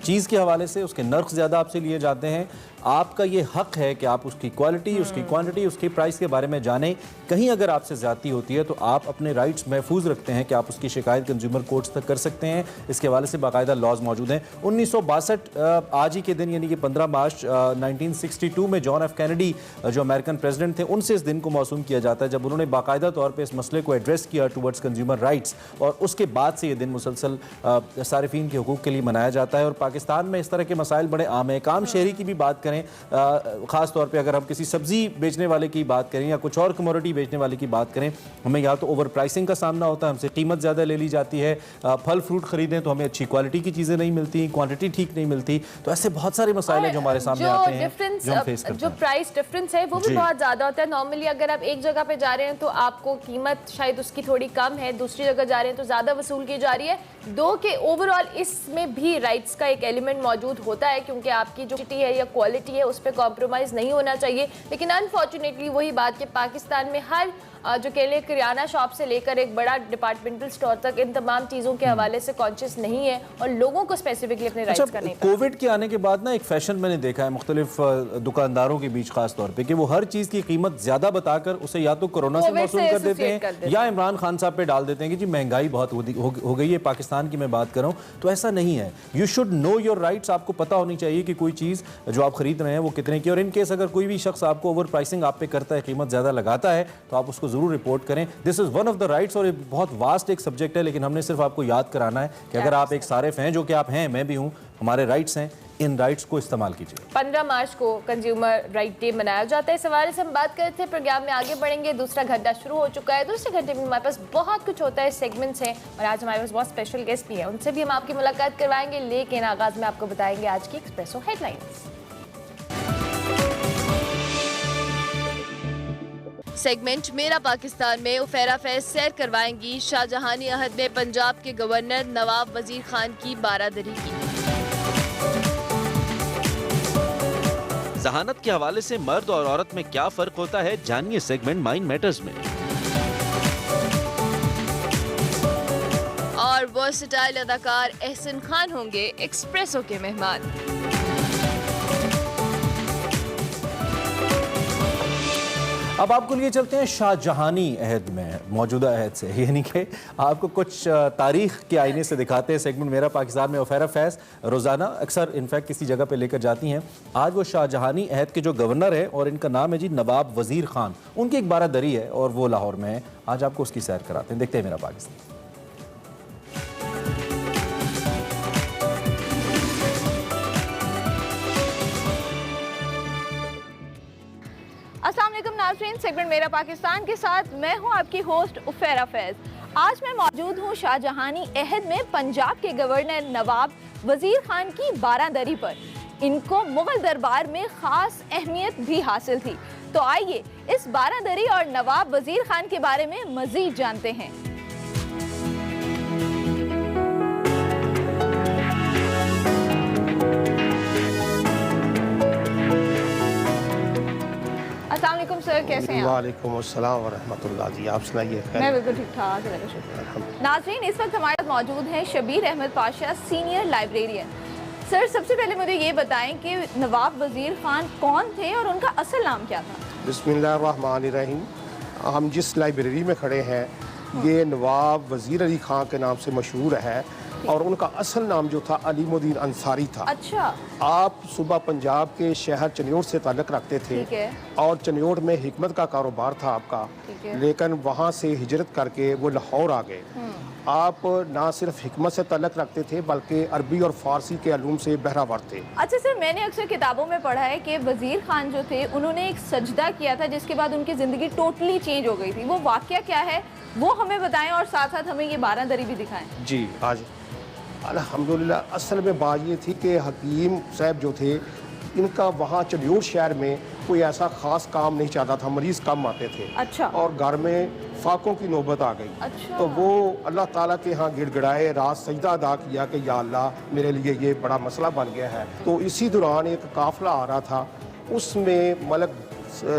चीज़ के हवाले से उसके नर्ख ज़्यादा आपसे लिए जाते हैं, आपका ये हक है कि आप उसकी क्वालिटी, उसकी क्वांटिटी, उसकी प्राइस के बारे में जानें। कहीं अगर आपसे ज़्यादती होती है तो आप अपने राइट्स महफूज रखते हैं कि आप उसकी शिकायत कंज्यूमर कोर्ट्स तक कर सकते हैं। इसके हवाले से बाकायदा लॉज मौजूद हैं। 1962 आज ही के दिन यानी कि 15 मार्च 1962 में जॉन एफ कैनेडी जो अमेरिकन प्रेसिडेंट थे, उनसे इस दिन को मौसूम किया जाता है जब उन्होंने बाकायदा तौर पर इस मसले को एड्रेस किया टूवर्ड्स कंज्यूमर राइट्स। और उसके बाद से ये दिन मुसलसल सारिफीन के हकूक़ के लिए मनाया जाता है। और पाकिस्तान में इस तरह के मसाइल बड़े आम हैं। काम शहरी की भी बात करें, ख़ास तौर पे अगर हम किसी सब्जी बेचने वाले की बात करें या कुछ और कमोडिटी बेचने वाले की बात करें, हमें या तो ओवर प्राइसिंग का सामना होता है, हमसे कीमत ज़्यादा ले ली जाती है, फल फ्रूट खरीदें तो हमें अच्छी क्वालिटी की चीज़ें नहीं मिलती, क्वांटिटी ठीक नहीं मिलती। तो ऐसे बहुत सारे मसाइल हैं जो हमारे सामने आते हैं, जो हम फेस करते जो हैं। प्राइस डिफरेंस है वो भी बहुत ज़्यादा होता है। नॉर्मली अगर आप एक जगह पे जा रहे हैं तो आपको कीमत शायद उसकी थोड़ी कम है, दूसरी जगह जा रहे हैं तो ज़्यादा वसूल की जा रही है। दो के ओवरऑल इसमें भी राइट्स का एक एलिमेंट मौजूद होता है, क्योंकि आपकी जो क्वालिटी है या क्वालिटी है उस पर कॉम्प्रोमाइज़ नहीं होना चाहिए। लेकिन अनफॉर्चुनेटली वही बात कि पाकिस्तान में हर जो कह लें किराना शॉप से लेकर एक बड़ा डिपार्टमेंटल स्टोर तक इन तमाम चीज़ों के हवाले से कॉन्शियस नहीं है और लोगों को स्पेसिफिकली अपने राइट्स का नहीं पता। कोविड के आने के बाद ना एक फैशन मैंने देखा है मुख्तलिफ दुकानदारों के बीच खास तौर पे कि वो हर चीज़ की कीमत ज़्यादा बताकर उसे या तो कोरोना से मौसूल कर देते हैं या इमरान खान साहब पे डाल देते हैं कि जी महंगाई बहुत हो गई है, पाकिस्तान की मैं बात कर रहा हूँ। तो ऐसा नहीं है, you should know your rights. आपको पता होनी चाहिए कि कोई चीज़ जो आप खरीद रहे हैं वो कितने की, और इन केस अगर कोई भी शख्स आपको ओवर प्राइसिंग आप पे करता है, कीमत ज़्यादा लगाता है, तो आप उसको ज़रूर रिपोर्ट करें। This is one of the rights, और ये बहुत वास्ट एक सब्जेक्ट है, लेकिन हमने सिर्फ आपको याद कराना है कि अगर आप एक सारिफ हैं, जो कि आप हैं, मैं भी हूँ, हमारे राइट्स हैं, इन राइट्स को इस्तेमाल कीजिए। 15 मार्च को कंज्यूमर राइट डे मनाया जाता है। इस हवाले से हम बात कर रहे थे, प्रोग्राम में आगे बढ़ेंगे। दूसरा घंटा शुरू हो चुका है। दूसरे घंटे में हमारे पास बहुत कुछ होता है, सेगमेंट्स हैं, और आज हमारे पास बहुत स्पेशल गेस्ट भी हैं, उनसे भी हम आपकी मुलाकात करवाएंगे। लेकिन आगाज में आपको बताएंगे आज की एक्सप्रेसो हेडलाइंस। सेगमेंट मेरा पाकिस्तान में उफेरा फैज सैर करवाएंगी शाहजहानी अहद में पंजाब के गवर्नर नवाब वजीर खान की बारादरी की। जहानत के हवाले से मर्द और औरत में क्या फर्क होता है, जानिए सेगमेंट माइंड मैटर्स में। और वर्सटाइल अदाकार एहसन खान होंगे एक्सप्रेसो के मेहमान। अब आपको लिए चलते हैं शाहजहानी अहद में, मौजूदा अहद से, यानी कि आपको कुछ तारीख के आईने से दिखाते हैं। सेगमेंट मेरा पाकिस्तान में उफेरा फैज रोज़ाना अक्सर इनफैक्ट किसी जगह पे लेकर जाती हैं। आज वो शाहजहानी अहद के जो गवर्नर है, और इनका नाम है जी नवाब वज़ीर खान, उनकी एक बारादरी है और वो लाहौर में है। आज आपको उसकी सैर कराते हैं, देखते हैं मेरा पाकिस्तान। अस्सलाम वालेकुम नाज़रीन, सेगमेंट मेरा पाकिस्तान के साथ मैं हूं आपकी होस्ट उफेरा फैज। आज मैं मौजूद हूं शाहजहानी अहद में पंजाब के गवर्नर नवाब वजीर खान की बारादरी पर। इनको मुगल दरबार में ख़ास अहमियत भी हासिल थी। तो आइए इस बारादरी और नवाब वजीर खान के बारे में मज़ीद जानते हैं। अस्सलाम वालेकुम सर, कैसे हैं आप? वालेकुम अस्सलाम व रहमतुल्लाह जी, आप सुनाइए। मैं बिल्कुल ठीक ठाक, अल्लाह का शुक्र। नाज़रीन, इस वक्त हमारे साथ मौजूद हैं Shabbir Ahmed Pasha, senior librarian. Sir, सबसे पहले मुझे ये बताएं कि नवाब वज़ीर ख़ान कौन थे और उनका असल नाम क्या था? बिस्मिल्लाहिर्रहमानिर्रहीम। हम जिस लाइब्रेरी में खड़े हैं ये नवाब वज़ीर अली ख़ान के नाम से मशहूर है, और उनका असल नाम जो था अलीमुद्दीन अंसारी था। अच्छा। आप सुबह पंजाब के शहर चनियोट से ताल्लुक़ रखते थे, ठीक है। और चनियोट में हिकमत का कारोबार था आपका, लेकिन वहाँ से हिजरत करके वो लाहौर आ गए। आप ना सिर्फ हिकमत से ताल्लुक़ रखते थे बल्कि अरबी और फ़ारसी के अलूम से बहरावर थे। अच्छा सर, मैंने अक्सर किताबों में पढ़ा है कि वज़ीर खान जो थे उन्होंने एक सजदा किया था जिसके बाद उनकी ज़िंदगी टोटली चेंज हो गई थी। वो वाक़या क्या है वो हमें बताएं, और साथ साथ हमें ये बारादरी भी दिखाएं। जी आज अल्हम्दुलिल्लाह। असल में बात ये थी कि हकीम साहब जो थे, इनका वहाँ चनियोट शहर में कोई ऐसा ख़ास काम नहीं चाहता था, मरीज़ कम आते थे। अच्छा। और घर में फाकों की नौबत आ गई। अच्छा। तो वो अल्लाह ताला के यहाँ गिड़गिड़ाए, रात सजदा अदा किया कि या अल्लाह मेरे लिए ये बड़ा मसला बन गया है। तो इसी दौरान एक काफ़िला आ रहा था, उसमें मलक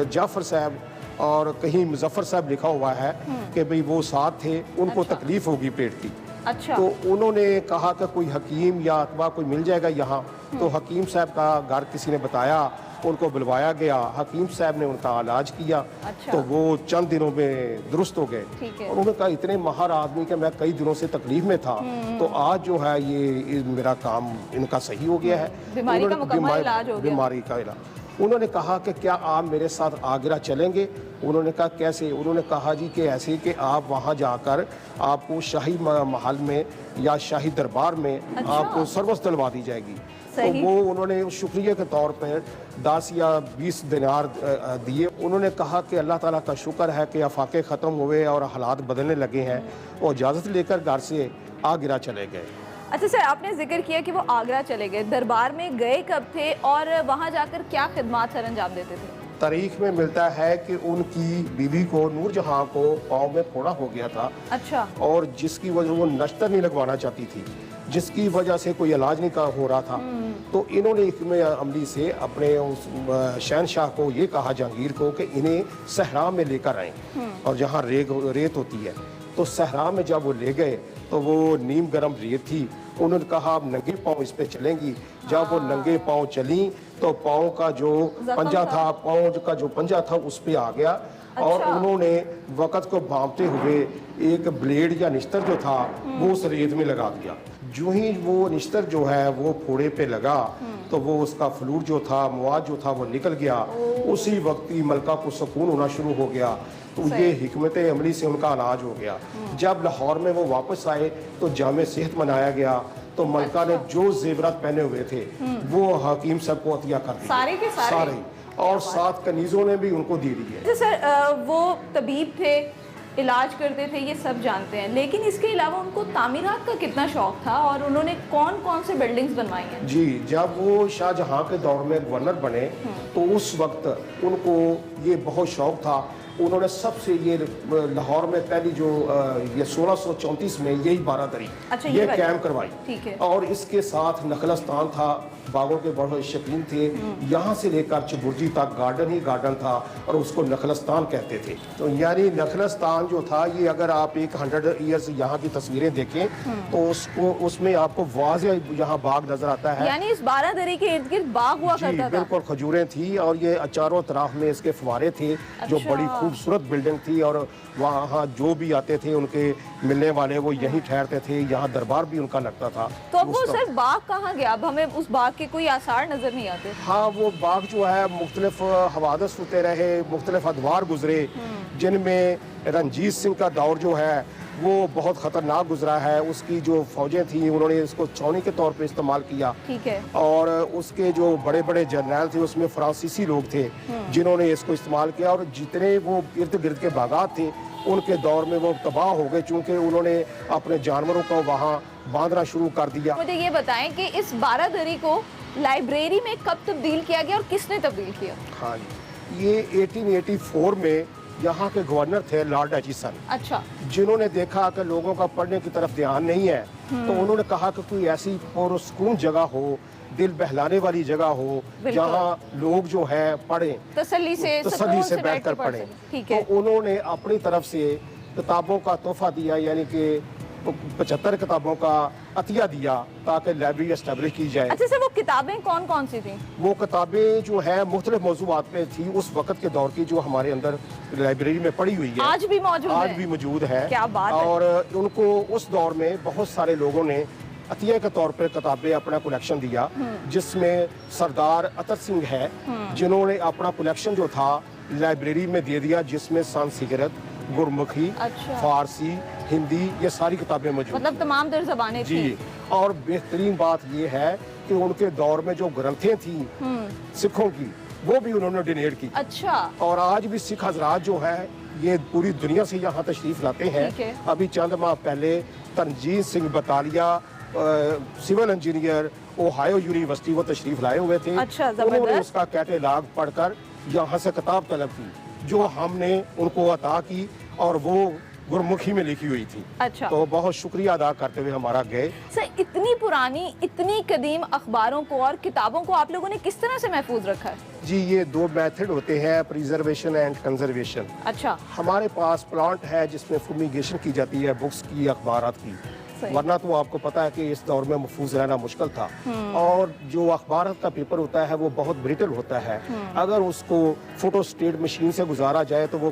जाफ़र साहब और कहीं मुजफ्फर साहब लिखा हुआ है कि भाई वो साथ थे, उनको तकलीफ़ होगी पेट की। अच्छा। तो उन्होंने कहा कि कोई हकीम या अथवा कोई मिल जाएगा यहाँ। तो हकीम साहब का घर किसी ने बताया, उनको बुलवाया गया, हकीम साहब ने उनका इलाज किया। अच्छा। तो वो चंद दिनों में दुरुस्त हो गए। और उन्होंने कहा इतने माहिर आदमी कि मैं कई दिनों से तकलीफ में था, तो आज जो है ये मेरा काम इनका सही हो गया है, बीमारी का मुकम्मल इलाज हो गया। बीमारी का इलाज। उन्होंने कहा कि क्या आप मेरे साथ आगरा चलेंगे? उन्होंने कहा कैसे? उन्होंने कहा जी कि ऐसे कि आप वहाँ जाकर आपको शाही महल में या शाही दरबार में आपको सर्विस दिलवा दी जाएगी। सही। तो वो उन्होंने शुक्रिया के तौर पर 10 या 20 दिनार दिए। उन्होंने कहा कि अल्लाह ताला का शुक्र है कि आफाके ख़त्म हुए और हालात बदलने लगे हैं, और इजाज़त लेकर घर से आगरा चले गए। अच्छा सर, आपने जिक्र किया कि वो आगरा चले गए, दरबार में गए कब थे और वहाँ जाकर क्या खिदमत सर अंजाम देते थे? तारीख में मिलता है कि उनकी बीवी को नूरजहां को पाँव में फोड़ा हो गया था। अच्छा। और जिसकी वजह वो नश्तर नहीं लगवाना चाहती थी, जिसकी वजह से कोई इलाज नहीं हो रहा था। तो इन्होंने हिक्मत अमली से अपने उस शहनशाह को ये कहा, जहांगीर को, कि इन्हें सहरा में लेकर आए, और जहाँ रेत होती है। तो सहरा में जब वो ले गए तो वो नीम गर्म रेत थी। उन्होंने कहा आप नंगे पाँव इस पे चलेंगी। जब वो नंगे पाँव चली तो पाँव का जो पंजा था, पाँव का जो पंजा था उस पे आ गया। और उन्होंने वक़्त को भांपते हुए एक ब्लेड या निश्तर जो था वो उस रेत में लगा दिया। जो ही वो निश्तर जो है वो फोड़े पे लगा तो वो उसका फ्लूइड जो था, मवाद जो था वो निकल गया। उसी वक्त ही मलका को सुकून होना शुरू हो गया। तो ये हिकमत अमली से उनका इलाज हो गया। जब लाहौर में वो वापस आए तो जामे सेहत मनाया गया। तो मलका ने जो जेवरात पहने हुए थे वो हकीम साहब को अतिया कर दिए, सारे के सारे। और 7 कनीज़ों ने भी उनको दे दी है। सर वो तबीब थे, इलाज करते थे, ये सब जानते हैं, लेकिन इसके अलावा उनको तामीरात का कितना शौक था और उन्होंने कौन कौन से बिल्डिंग्स बनवाई हैं? जी, जब वो शाहजहां के दौर में गवर्नर बने तो उस वक्त उनको ये बहुत शौक था। उन्होंने सबसे ये लाहौर में पहली जो ये 1634 में यही बारादरी ये कैम करवाई। ठीक है। और इसके साथ नखलस्तान था, बागों के बहुत शौकीन थे। यहाँ से लेकर चबुर्जी तक गार्डन ही गार्डन था और उसको नखलस्तान कहते थे। तो यानी नखलस्तान जो था ये, अगर आप 100 ईयर्स यहाँ की तस्वीरें देखें तो उसको उसमें आपको वाज़े यहाँ बाग नजर आता है। यानी इस बारादरी के इर्द गिर्द बाग हुआ करता था। बिल्कुल, खजूरें थी और ये चारों तरफ में इसके फवारे थे। जो बड़ी खूबसूरत बिल्डिंग थी, और वहाँ जो भी आते थे उनके मिलने वाले वो यहीं ठहरते थे। यहाँ दरबार भी उनका लगता था। तो अब वो सर बाग कहाँ गया? अब हमें उस बाग के कोई आसार नजर नहीं आते। हाँ, वो बाग जो है मुख्तलिफ हवादस होते रहे, मुख्तलिफ अदवार गुजरे, जिनमें रंजीत सिंह का दौर जो है वो बहुत खतरनाक गुजरा है। उसकी जो फौजें थी उन्होंने इसको छावनी के तौर पे इस्तेमाल किया। ठीक है। और उसके जो बड़े बड़े जर्नल थे उसमें फ्रांसीसी लोग थे जिन्होंने इसको इस्तेमाल किया। और जितने वो इर्द गिर्द के बागात थे उनके दौर में वो तबाह हो गए, चूँकि उन्होंने अपने जानवरों को वहाँ बांधना शुरू कर दिया। मुझे ये बताएं कि इस बारादरी को लाइब्रेरी में कब तब्दील किया गया और किसने तब्दील किया? हाँ जी, ये 1884 में यहाँ के गवर्नर थे लॉर्ड एचिसन। अच्छा। जिन्होंने देखा कि लोगों का पढ़ने की तरफ ध्यान नहीं है, तो उन्होंने कहा कि कोई ऐसी पुरसुकून जगह हो, दिल बहलाने वाली जगह हो, जहाँ लोग जो है पढ़ें, तसल्ली से बैठकर पढ़ें। ठीक है। तो उन्होंने अपनी तरफ से किताबों का तोहफा दिया, यानी कि 75 किताबों का अतिया दिया ताकि लाइब्रेरी एस्टेब्लिश की जाए। अच्छा सर, वो किताबें कौन कौन सी थी? वो किताबें जो है मुख्तलिफ मौज़ूआत पे थी, उस वक़्त के दौर की, जो हमारे अंदर लाइब्रेरी में पड़ी हुई है। आज भी मौजूद है। क्या बात है। और उनको उस दौर में बहुत सारे लोगों ने अतिया के तौर पर किताबें अपना कलेक्शन दिया, जिसमें सरदार अतर सिंह है जिन्होंने अपना कलेक्शन जो था लाइब्रेरी में दे दिया, जिसमें संस्कृत, गुरमुखी, फारसी, हिंदी, ये सारी किताबें मौजूद, मतलब तमाम दर ज़बानें थी। जी। और बेहतरीन बात ये है कि उनके दौर में जो ग्रंथें थी सिखों की, वो भी उन्होंने डोनेट की। अच्छा। और आज भी सिख हजरात जो है ये पूरी दुनिया से यहाँ तशरीफ लाते हैं। अभी चंद माह पहले Tanjeet Singh Batalia civil engineer Ohio university वो तशरीफ लाए हुए थे। अच्छा, उन्होंने उसका कैटलॉग पढ़कर यहाँ से किताब तलब की, जो हमने उनको अता की, और वो गुरमुखी में लिखी हुई थी। अच्छा। तो बहुत शुक्रिया अदा करते हुए हमारा गए। सर, इतनी पुरानी, इतनी कदीम अखबारों को और किताबों को आप लोगों ने किस तरह से महफूज रखा है? जी, ये 2 मेथड होते हैं, प्रिजर्वेशन एंड कंजर्वेशन। अच्छा। हमारे पास प्लांट है जिसमें फुमिगेशन की जाती है बुक्स की, अखबारात की, वरना तो आपको पता है कि इस दौर में महफूज रहना मुश्किल था। और जो अखबार का पेपर होता है वो बहुत ब्रिटल होता है, अगर उसको फोटोस्टेट मशीन से गुजारा जाए तो वो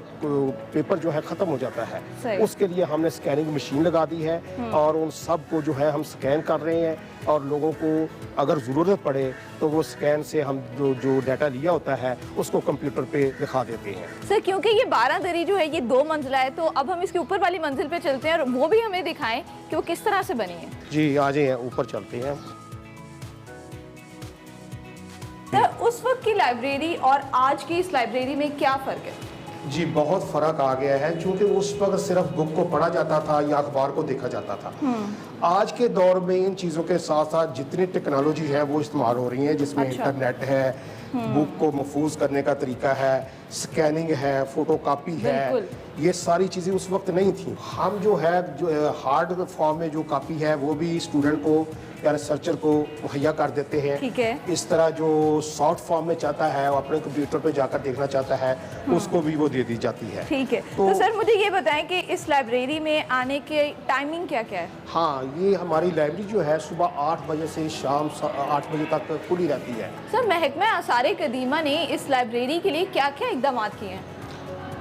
पेपर जो है ख़त्म हो जाता है। उसके लिए हमने स्कैनिंग मशीन लगा दी है और उन सब को जो है हम स्कैन कर रहे हैं, और लोगों को अगर ज़रूरत पड़े तो वो स्कैन से हम जो डाटा लिया होता है उसको कंप्यूटर पे दिखा देते हैं। सर, क्योंकि ये बारादरी जो है ये 2 मंजिला है, तो अब हम इसके ऊपर वाली मंजिल पे चलते हैं और वो भी हमें दिखाएं कि वो किस तरह से बनी है। जी, आ जाइए, ऊपर चलते हैं। उस वक्त की लाइब्रेरी और आज की इस लाइब्रेरी में क्या फ़र्क है? जी बहुत फ़र्क आ गया है, क्योंकि उस वक्त सिर्फ बुक को पढ़ा जाता था या अखबार को देखा जाता था। आज के दौर में इन चीज़ों के साथ साथ जितनी टेक्नोलॉजी है वो इस्तेमाल हो रही है, जिसमें इंटरनेट है, बुक को महफूज करने का तरीका है, स्कैनिंग है, फोटोकॉपी है, ये सारी चीज़ें उस वक्त नहीं थी। हम जो है जो हार्ड फॉर्म में जो कॉपी है वो भी स्टूडेंट को या रिसर्चर को मुहैया कर देते हैं। ठीक है। इस तरह जो सॉफ्ट फॉर्म में चाहता है और अपने कंप्यूटर पे जाकर देखना चाहता है उसको भी वो दे दी जाती है। ठीक है। तो सर मुझे ये बताएं कि इस लाइब्रेरी में आने के टाइमिंग क्या क्या है? हाँ, ये हमारी लाइब्रेरी जो है सुबह 8 बजे से शाम 8 बजे तक खुली रहती है। सर महकमा आसार कदीमा ने इस लाइब्रेरी के लिए क्या क्या इकदाम किए हैं?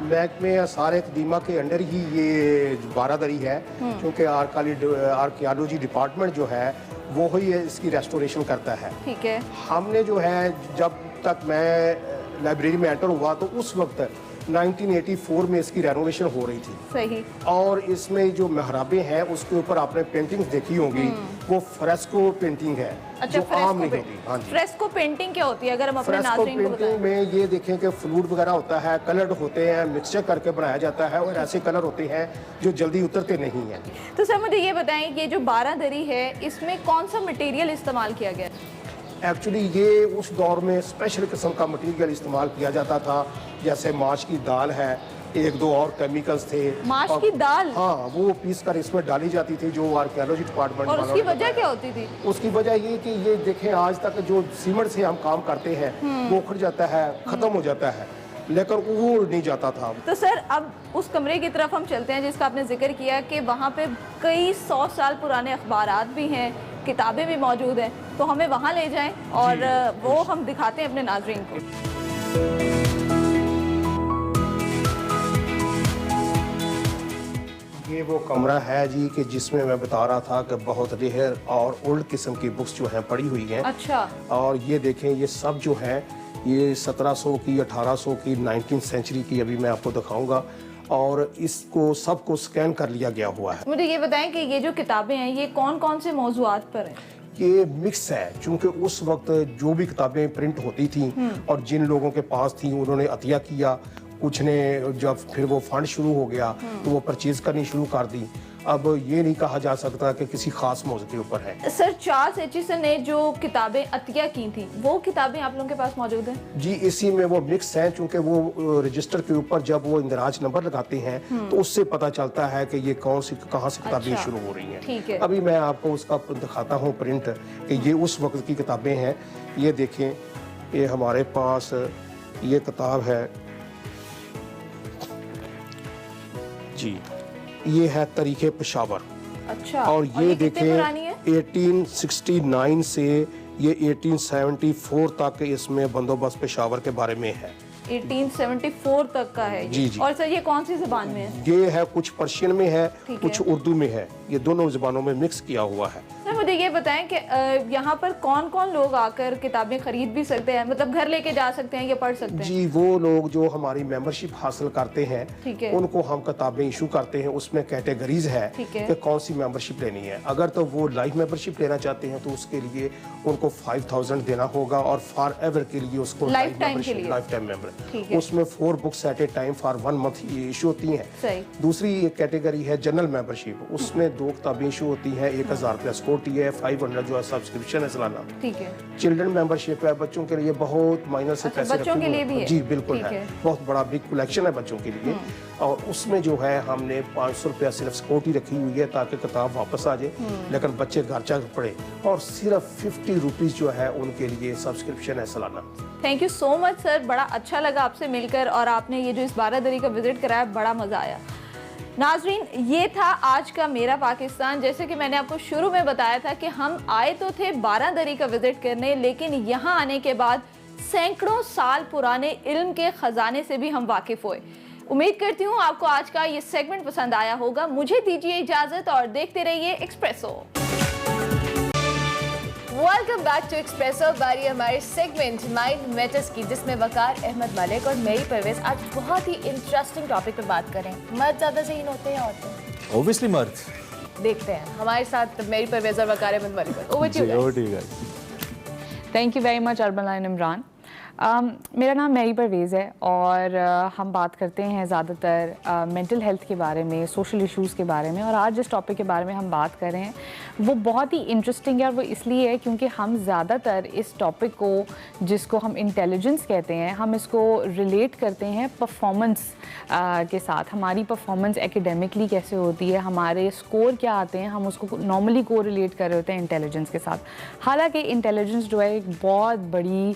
महकमे आसार कदीमा के अंडर ही ये बारादरी है, क्योंकि आर्कियोलॉजी डिपार्टमेंट जो है वो ही इसकी रेस्टोरेशन करता है। ठीक है। हमने जो है जब तक मैं लाइब्रेरी में एंटर हुआ तो उस वक्त 1984 में इसकी रेनोवेशन हो रही थी। सही। और इसमें जो मेहराबें हैं उसके ऊपर आपने पेंटिंग्स देखी होंगी, वो फ्रेस्को पेंटिंग है। अच्छा, जो आम नहीं होती। हाँ जी। फ्रेस्को पेंटिंग क्या होती है अगर हम अपने फ्रेस्को नाज़रीन को बताएं? पेंटिंग में ये देखें कि फ्लूइड वगैरह होता है, कलर्ड होते हैं, मिक्सचर करके बनाया जाता है और ऐसे कलर होते हैं जो जल्दी उतरते नहीं हैं। तो सर मुझे ये बताएं कि ये जो बारादरी है इसमें कौन सा मटेरियल इस्तेमाल किया गया? एक्चुअली ये उस दौर में स्पेशल किस्म का मटेरियल इस्तेमाल किया जाता था, जैसे माश की दाल है, एक दो और केमिकल्स थे। माश की दाल? हाँ, वो पीस कर इसमें डाली जाती थी जो आर्कियोलॉजी डिपार्टमेंट। और उसकी वजह क्या होती थी? उसकी वजह ये कि ये देखें आज तक जो सीमेंट से हम काम करते हैं वो उखड़ जाता है, ख़त्म हो जाता है, लेकर वो नहीं जाता था। तो सर अब उस कमरे की तरफ हम चलते हैं जिसका आपने जिक्र किया कि वहाँ पे कई 100 साल पुराने अखबारात भी हैं, किताबें भी मौजूद हैं, तो हमें वहाँ ले जाएं और वो हम दिखाते हैं अपने नाज़रीन को। ये वो कमरा है जी कि जिसमें मैं बता रहा था कि बहुत रेयर और ओल्ड किस्म की बुक्स जो हैं पड़ी हुई हैं। अच्छा। और ये देखें, ये सब जो है ये 1700 की, 1800 की, 19th सेंचुरी की अभी मैं आपको दिखाऊंगा, और इसको सबको स्कैन कर लिया गया हुआ है। मुझे ये बताएं कि ये जो किताबें हैं ये कौन कौन से मौजूआत पर हैं? ये मिक्स है, क्योंकि उस वक्त जो भी किताबें प्रिंट होती थी और जिन लोगों के पास थी उन्होंने अतिया किया, कुछ ने जब फिर वो फंड शुरू हो गया तो वो परचेज करनी शुरू कर दी। अब ये नहीं कहा जा सकता कि किसी खास मौजूद के ऊपर है। सर चार्ल्स एचिसन ने जो किताबें अतिया की थी वो किताबें आप लोगों के पास मौजूद हैं? जी, इसी में वो मिक्स हैं, क्योंकि वो रजिस्टर के ऊपर जब वो इंदराज नंबर लगाते हैं तो उससे पता चलता है कि ये कहाँ से किताबें अच्छा, शुरू हो रही हैं। ठीक है। अभी मैं आपको उसका दिखाता हूँ प्रिंट कि ये उस वक्त की किताबें हैं। ये देखें, ये हमारे पास ये किताब है जी, ये है तारीखे पेशावर। अच्छा। और ये देखें 1869 से ये 1874 तक इसमें बंदोबस्त पेशावर के बारे में है। 1874 तक का है ये। जी जी। और सर ये कौन सी जुबान में है? ये है कुछ पर्शियन में है, ठीक कुछ है। उर्दू में है, ये दोनों जुबानों में मिक्स किया हुआ है। सर मुझे ये बताएं कि यहाँ पर कौन कौन लोग आकर किताबें खरीद भी सकते हैं, मतलब घर लेके जा सकते हैं या पढ़ सकते हैं? जी, वो लोग जो हमारी मेंबरशिप हासिल करते हैं ठीक है। उनको हम किताबें इशू करते हैं। उसमें कैटेगरीज है ठीक है। कि कौन सी मेंबरशिप लेनी है। अगर तो वो लाइफ मेंबरशिप लेना चाहते हैं तो उसके लिए उनको 5000 देना होगा, और फॉर एवर के लिए उसको लाइफ टाइम के लिए लाइफ टाइम ठीक मेंबर। है। उसमें 4 books at A time for 1 month issue होती हैं। सही। दूसरी कैटेगरी है जनरल मेंबरशिप, उसमें 2 किताबें इशू होती हैं, 1000 प्लस कोटी है, 500 जो है सब्सक्रिप्शन है सालाना। ठीक है। चिल्ड्रन मेंबरशिप है, बच्चों के लिए बहुत माइनर से अच्छा, पैसे बच्चों के लिए भी है? जी बिल्कुल ठीक है, बहुत बड़ा बिग कलेक्शन है बच्चों के लिए। और उसमें जो है हमने 500 रुपया सिर्फ सिक्योरिटी रखी हुई है ताकि किताब वापस आ जाए, लेकिन बच्चे घर जाकर पढ़े। और सिर्फ 50 रुपीज़ जो है उनके लिए सब्सक्रिप्शन है सालाना। Thank you so much sir, बड़ा अच्छा लगा आपसे मिलकर, और आपने ये जो इस बारादरी का विजिट कराया बड़ा मज़ा आया। नाजरीन, ये था आज का मेरा पाकिस्तान। जैसे कि मैंने आपको शुरू में बताया था कि हम आए तो थे बारादरी का विजिट करने, लेकिन यहाँ आने के बाद सैकड़ों साल पुराने इल्म के खजाने से भी हम वाकिफ हुए। उम्मीद करती हूँ आपको आज का ये सेगमेंट पसंद आया होगा। मुझे दीजिए इजाजत और देखते रहिए Expresso. Welcome back to Expresso. बारी हमारे सेगमेंट माइंड मैटर्स की, जिसमें वकार अहमद मलिक और मेरी परवेज आज बहुत ही इंटरेस्टिंग टॉपिक पे बात करें। मर्द ज्यादा ज़हीन होते हैं या औरतें? ऑब्वियसली मर्द। देखते हैं हमारे साथ मेरी परवेज और Waqar Ahmed Malik. Over to you guys. Thank you very much, Urban Lion Imran. मेरा नाम मैरी परवेज़ है और हम बात करते हैं ज़्यादातर मेंटल हेल्थ के बारे में, सोशल इश्यूज़ के बारे में। और आज जिस टॉपिक के बारे में हम बात कर रहे हैं वो बहुत ही इंटरेस्टिंग है और वो इसलिए है क्योंकि हम ज़्यादातर इस टॉपिक को, जिसको हम इंटेलिजेंस कहते हैं, हम इसको रिलेट करते हैं परफॉर्मेंस के साथ। हमारी परफॉर्मेंस एकेडमिकली कैसे होती है, हमारे स्कोर क्या आते हैं, हम उसको नॉर्मली को रिलेट कर रहे होते हैं इंटेलिजेंस के साथ। हालांकि इंटेलिजेंस जो है एक बहुत बड़ी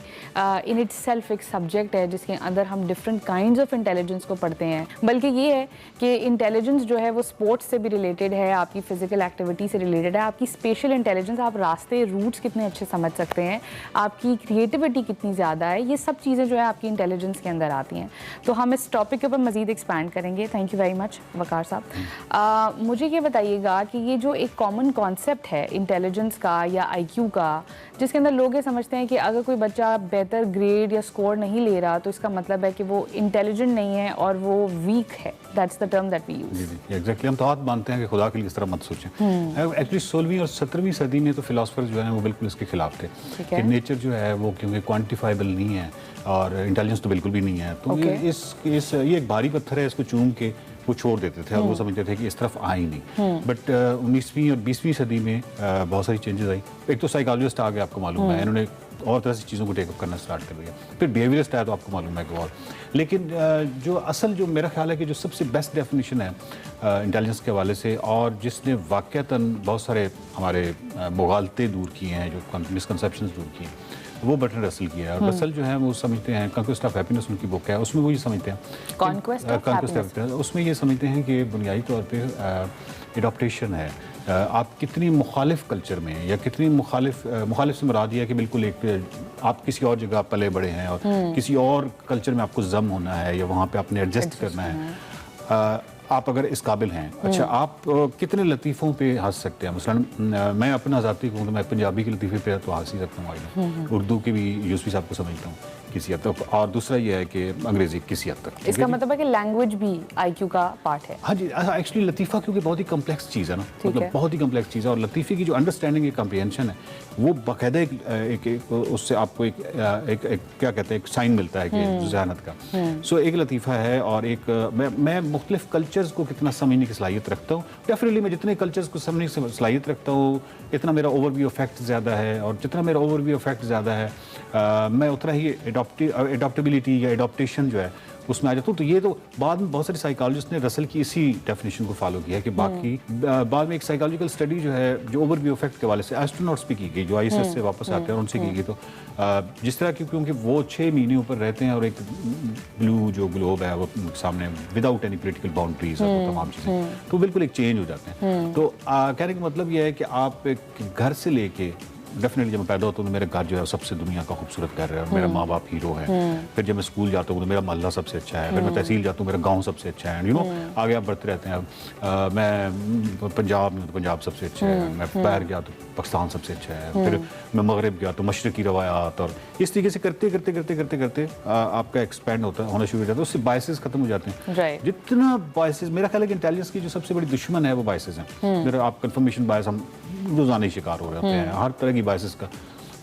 इन इट सेल्फ एक सब्जेक्ट है जिसके अंदर हम डिफरेंट काइंड्स ऑफ इंटेलिजेंस को पढ़ते हैं। बल्कि ये है कि इंटेलिजेंस जो है वो स्पोर्ट्स से भी रिलेटेड है, आपकी फिजिकल एक्टिविटी से रिलेटेड है, आपकी स्पेशल इंटेलिजेंस, आप रास्ते रूट्स कितने अच्छे समझ सकते हैं, आपकी क्रिएटिविटी कितनी ज़्यादा है, ये सब चीज़ें जो है आपकी इंटेलिजेंस के अंदर आती हैं। तो हम इस टॉपिक के ऊपर मज़ीद एक्सपैंड करेंगे। थैंक यू वेरी मच वकार साहब। मुझे ये बताइएगा कि ये जो एक कॉमन कॉन्सेप्ट है इंटेलिजेंस का या IQ का, जिसके अंदर लोग ये समझते हैं कि अगर कोई बच्चा बेहतर ग्रेड या स्कोर नहीं ले रहा तो इसका मतलब है कि वो इंटेलिजेंट नहीं है और वो वीक है। That's the term that we use. जी एग्जैक्टली। हम तो हाथ मानते हैं कि खुदा के लिए इस तरह मत सोचें। एक्चुअली 16वीं और 17वीं सदी में तो फिलोसफर्स जो हैं वो बिल्कुल इसके खिलाफ थे कि नेचर जो है वो क्योंकि क्वान्टिफाइबल नहीं है और इंटेलिजेंस तो बिल्कुल भी नहीं है, तो ये एक भारी पत्थर है, इसको चूम के वो छोड़ देते थे और वो समझते थे कि इस तरफ आ ही नहीं। बट 19वीं और 20वीं सदी में बहुत सारी चेंजेस आई। एक तो साइकोलॉजिस्ट आ गए, आपको मालूम है, इन्होंने और तरह से चीज़ों को टेकअप करना स्टार्ट कर दिया। फिर बिहेवियरिस्ट आया तो आपको मालूम है कि और। लेकिन जो मेरा ख्याल है कि जो सबसे बेस्ट डेफिनेशन है इंटेलिजेंस के हवाले से और जिसने वाक़तन बहुत सारे हमारे मुगालते दूर किए हैं, जो मिसकंसेप्शंस दूर किए हैं, वो बर्ट्रैंड रसल की है। और रसल जो है वो समझते हैं, कॉन्क्वेस्ट ऑफ हैप्पीनेस उनकी बुक है, उसमें वो ये समझते हैं कॉन्क्वेस्ट ऑफ हैप्पीनेस, उसमें ये समझते हैं कि बुनियादी तौर पे एडॉप्टेशन है। आप कितनी मुखालिफ कल्चर में या कितनी मुखालिफ से मुराद ये है कि बिल्कुल एक आप किसी और जगह पले बड़े हैं और किसी और कल्चर में आपको जम होना है या वहाँ पे आपने एडजस्ट करना है। आप अगर इस काबिल हैं, अच्छा आप कितने लतीफ़ों पे हंस सकते हैं? मसलन मैं अपना ज़ाती कहूँ तो मैं पंजाबी के लतीफ़े पे तो हंस ही सकता हूँ, उर्दू के भी यूसुफी साहब को समझता हूँ किसी हद तक, और दूसरा ये है कि अंग्रेजी किसी हद तक। इसका मतलब है कि लैंग्वेज भी IQ का पार्ट है। हाँ जी, एक्चुअली लतीफ़ा क्योंकि बहुत ही कम्प्लेक्स चीज़ है ना, मतलब बहुत ही कम्प्लेक्स चीज़ है, और लतीफ़े की जो अंडरस्टैंडिंग या कम्प्रीहेंशन है वो बाकायदा एक उससे आपको एक क्या कहते हैं, एक साइन मिलता है कि ज़हानत का। सो एक लतीफ़ा है और एक मैं मुख्तलिफ कल्चर्स को कितना समझने की सलाहियत रखता हूँ। डेफिनेटली मैं जितने कल्चर्स को समझने की सलाहियत रखता हूँ इतना मेरा ओवरव्यू इफेक्ट ज़्यादा है, और जितना मेरा ओवरव्यू इफेक्ट ज़्यादा है मैं उतना ही एडॉप्टेबिलिटी या एडॉप्टेशन जो है उसमें आ जाता हूँ। तो ये तो बाद में बहुत सारे साइकोलॉजिस्ट ने रसल की इसी डेफिनेशन को फॉलो किया है कि बाकी बाद में एक साइकोलॉजिकल स्टडी जो है जो ओवरव्यू इफेक्ट के वाले से एस्ट्रोनॉट्स पे की गई, जो ISS से वापस आते हैं और उनसे की गई। तो जिस तरह की क्योंकि वो 6 महीने ऊपर रहते हैं और एक ब्लू जो ग्लोब है वो सामने विदाउट एनी पोलिटिकल बाउंड्रीज है, वो तमाम चीज़ें तो बिल्कुल एक चेंज हो जाते हैं। तो कहने का मतलब ये है कि आप एक घर से लेके डेफिनेटली जब मैं पैदा होता हूँ तो मेरे घर जो है सबसे दुनिया का खूबसूरत घर है और मेरा माँ बाप हीरो है। फिर जब मैं स्कूल जाता हूँ तो मेरा मोहल्ला सबसे अच्छा है, फिर मैं तहसील जाता हूँ मेरा गांव सबसे अच्छा है, आगे आप बढ़ते रहते हैं। मैं पंजाब में तो पंजाब सबसे अच्छा है, मैं बाहर गया तो पाकिस्तान सबसे अच्छा है, फिर मैं मगरब गया तो मशरकी रवायात, और इस तरीके से करते करते करते करते करते आपका एक्सपेंड होना शुरू हो जाता है। उससे बायसेस खत्म हो जाते हैं। जितना बायसेस, मेरा ख्याल है कि इंटेलिजेंस की जो सबसे बड़ी दुश्मन है वो बायसेस हैं। मेरा आप कंफर्मेशन बायस हम रोजाना ही शिकार हो रहे होते हैं, हर तरह की बायसेस का।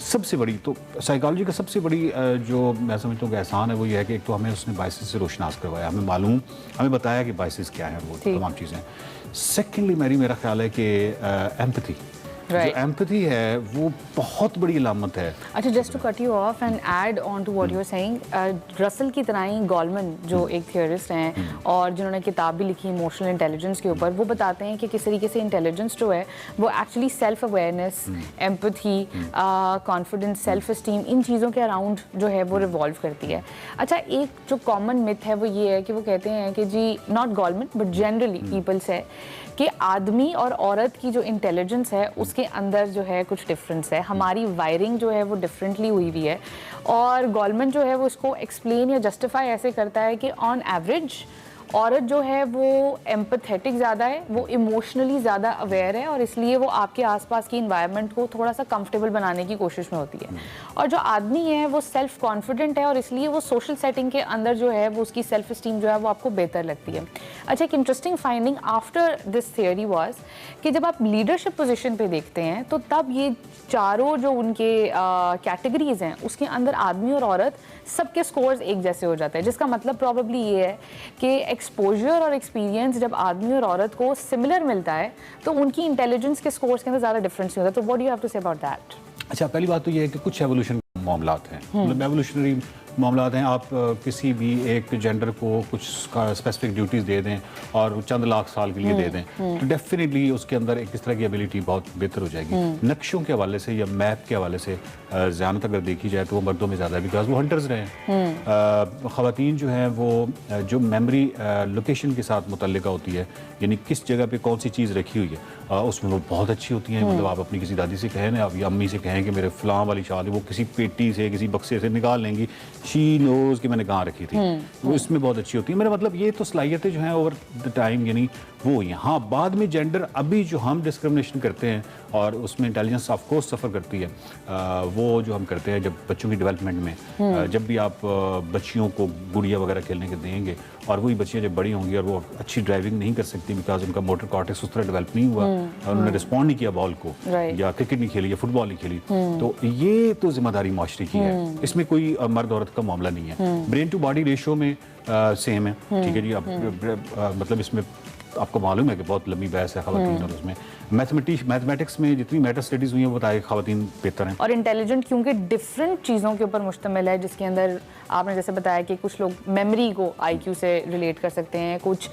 सबसे बड़ी तो साइकोलॉजी का सबसे बड़ी जो मैं समझता हूँ कि एहसान है वो ये है कि एक तो हमें उसने बायसेस से रोशनास करवाया, हमें बताया कि बायसेस क्या है, वो तमाम चीज़ें। सेकेंडली मेरा ख्याल है कि एम्पैथी, जो एम्पैथी है वो बहुत बड़ी अलामत है। अच्छा, just to cut you off and add on to what you are saying, Russell की तरह ही गोलमन जो एक थियोरिस्ट हैं और जिन्होंने किताब भी लिखी इमोशनल इंटेलिजेंस के ऊपर, वो बताते हैं कि किस तरीके से इंटेलिजेंस जो है वो actually self awareness, empathy, confidence, self esteem, इन चीज़ों के अराउंड जो है वो रिवॉल्व करती है। अच्छा, एक जो कॉमन मिथ है वो ये है कि वो कहते हैं कि जी, not Goleman but generally peoples है कि आदमी और औरत की जो इंटेलिजेंस है उसके अंदर जो है कुछ डिफरेंस है, हमारी वायरिंग जो है वो डिफरेंटली हुई हुई है। और गोलमन जो है वो इसको एक्सप्लेन या जस्टिफाई ऐसे करता है कि ऑन एवरेज औरत जो है वो एम्पथेटिक ज़्यादा है, वो इमोशनली ज़्यादा अवेयर है और इसलिए वो आपके आसपास की इन्वायरमेंट को थोड़ा सा कंफर्टेबल बनाने की कोशिश में होती है। और जो आदमी है वो सेल्फ कॉन्फिडेंट है और इसलिए वो सोशल सेटिंग के अंदर जो है वो उसकी सेल्फ स्टीम जो है वो आपको बेहतर लगती है। अच्छा, एक interesting finding after this theory was कि जब आप लीडरशिप पोजीशन पे देखते हैं तो तब ये चारों जो उनके कैटेगरीज हैं उसके अंदर आदमी और औरत सबके स्कोर्स एक जैसे हो जाते हैं, जिसका मतलब प्रॉब्ली ये है कि एक्सपोजर और एक्सपीरियंस जब आदमी और औरत को सिमिलर मिलता है तो उनकी इंटेलिजेंस के स्कोर्स के अंदर ज़्यादा डिफरेंस नहीं होता। तो what do you have to say about that? अच्छा, पहली बात तो ये है कि कुछ एवोल्यूशन मामलात हैं, मतलब एवोल्यूशनरी मामलात हैं। आप किसी भी एक जेंडर को कुछ स्पेसिफिक ड्यूटीज़ दे दें और चंद लाख साल के लिए दे दें तो डेफिनेटली उसके अंदर एक इस तरह की एबिलिटी बहुत बेहतर हो जाएगी। नक्शों के हवाले से या मैप के हवाले से ज़्यादातर अगर देखी जाए तो वो मर्दों में ज़्यादा है, बिकॉज वो हंटर्स रहे हैं। ख़वातीन जो हैं वो जो मेमोरी लोकेशन के साथ मुतल्लिका होती है, यानी किस जगह पे कौन सी चीज़ रखी हुई है, उसमें वो बहुत अच्छी होती हैं। मतलब आप अपनी किसी दादी से कहें ना, आप या अम्मी से कहें कि मेरे फ़लाँ वाली शाल वो किसी पेटी से किसी बक्से से निकाल लेंगी, शी नोज़ कि मैंने कहाँ रखी थी, वो इसमें बहुत अच्छी होती है। मेरा मतलब ये तो सलाहियतें जो हैं ओवर द टाइम यानी वो हैं। हाँ, बाद में जेंडर अभी जो हम डिस्क्रिमिनेशन करते हैं और उसमें इंटेलिजेंस ऑफ कोर्स सफ़र करती है, वो जो हम करते हैं जब बच्चों की डेवलपमेंट में, जब भी आप बच्चियों को गुड़िया वगैरह खेलने के देंगे और वही बच्चियाँ जब बड़ी होंगी और वो अच्छी ड्राइविंग नहीं कर सकती बिकॉज उनका मोटर कॉर्टेक्स उस तरह डेवलप नहीं हुआ, उन्होंने रिस्पॉन्ड नहीं किया बॉल को, या क्रिकेट नहीं खेली या फुटबॉल नहीं खेली, तो ये तो जिम्मेदारी माशरे की है, इसमें कोई मर्द औरत का मामला नहीं है। ब्रेन टू बॉडी रेशो में सेम है, ठीक है जी। मतलब इसमें आपको मालूम है कि बहुत लंबी बहस है ख़वातीन और उसमें मैथमेटिक्स में जितनी मैटर स्टडीज़ हुई हैं वो बताए ख़वातीन बेहतर हैं। और इंटेलिजेंट क्योंकि डिफरेंट चीज़ों के ऊपर मुश्तमिल है, जिसके अंदर आपने जैसे बताया कि कुछ लोग मेमोरी को आईक्यू से रिलेट कर सकते हैं, कुछ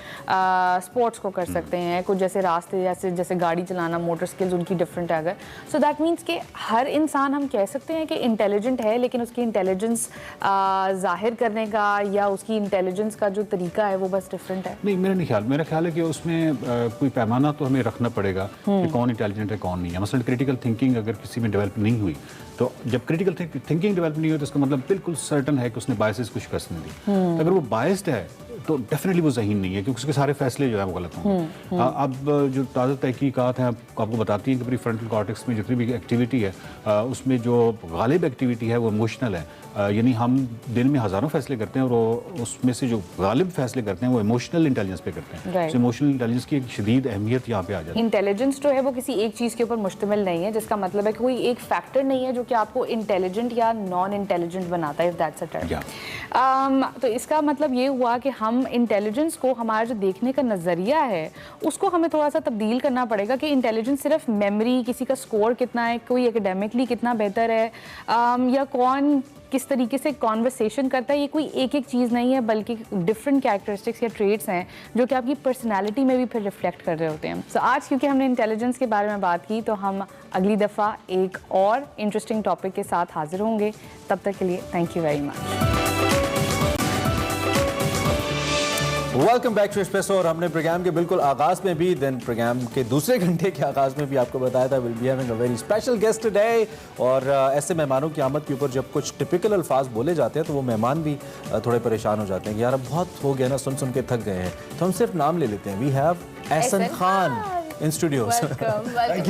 स्पोर्ट्स को कर सकते हैं, कुछ जैसे रास्ते जैसे गाड़ी चलाना, मोटर स्किल्स उनकी डिफरेंट है अगर। सो दैट मीन्स कि हर इंसान हम कह सकते हैं कि इंटेलिजेंट है, लेकिन उसकी इंटेलिजेंस जाहिर करने का या उसकी इंटेलिजेंस का जो तरीका है वो बस डिफरेंट है। नहीं, मेरा ख्याल है कि उसमें कोई पैमाना तो हमें रखना पड़ेगा कि कौन इंटेलिजेंट है कौन नहीं है। मसलन क्रिटिकल थिंकिंग अगर किसी में डेवलप नहीं हुई, तो जब क्रिटिकल थिंकिंग डेवलप नहीं हुई तो इसका मतलब बिल्कुल सर्टन है कि उसने बायसेस कुछ कर दी। तो अगर वो बायस्ड है तो डेफिनेटली वो ज़हीन नहीं है, क्योंकि उसके सारे फैसले जो है वो गलत होंगे। अब जो ताज़ा तहकीकात हैं आपको बताती हैं कि प्री फ्रंटल कॉर्टेक्स में जितनी भी एक्टिविटी है उसमें जो गालिब एक्टिविटी है वो इमोशनल है, यानी हम दिन में हज़ारों फैसले करते हैं और उसमें से जो गालिब फैसले करते हैं वो इमोशनल इंटेलिजेंस पे करते हैं। तो इमोशनल इंटेलिजेंस की एक शदीद अहमियत यहाँ पे आ जाती है। इंटेलिजेंस जो है वो किसी एक चीज़ के ऊपर मुश्तमिल नहीं है, जिसका मतलब है कि कोई एक फैक्टर नहीं है जो कि आपको इंटेलिजेंट या नॉन इंटेलिजेंट बनाता है, इफ दैट्स अ टर्म। तो इसका मतलब ये हुआ कि हम इंटेलिजेंस को, हमारा जो देखने का नज़रिया है उसको हमें थोड़ा सा तब्दील करना पड़ेगा कि इंटेलिजेंस सिर्फ मेमोरी, किसी का स्कोर कितना है, कोई एकेडमिकली कितना बेहतर है, या कौन किस तरीके से कॉन्वर्सेशन करता है, ये कोई एक एक चीज़ नहीं है, बल्कि डिफरेंट कैरेक्टरिस्टिक्स या ट्रेट्स हैं जो कि आपकी पर्सनालिटी में भी फिर रिफ्लेक्ट कर रहे होते हैं। सो आज क्योंकि हमने इंटेलिजेंस के बारे में बात की तो हम अगली दफ़ा एक और इंटरेस्टिंग टॉपिक के साथ हाजिर होंगे। तब तक के लिए thank you very much. Welcome back to espresso. और हमने प्रोग्राम के बिल्कुल आगाज में भी, देन प्रोग्राम के दूसरे घंटे के आगाज में भी आपको बताया था will be having a very special guest today. और ऐसे मेहमानों की आमद के ऊपर जब कुछ टिपिकल अल्फाज बोले जाते हैं तो वो मेहमान भी थोड़े परेशान हो जाते हैं कि यार अब बहुत हो गया ना, सुन सुन के थक गए हैं, तो हम सिर्फ नाम ले लेते हैं। We have Ehsan Khan in studios. Thank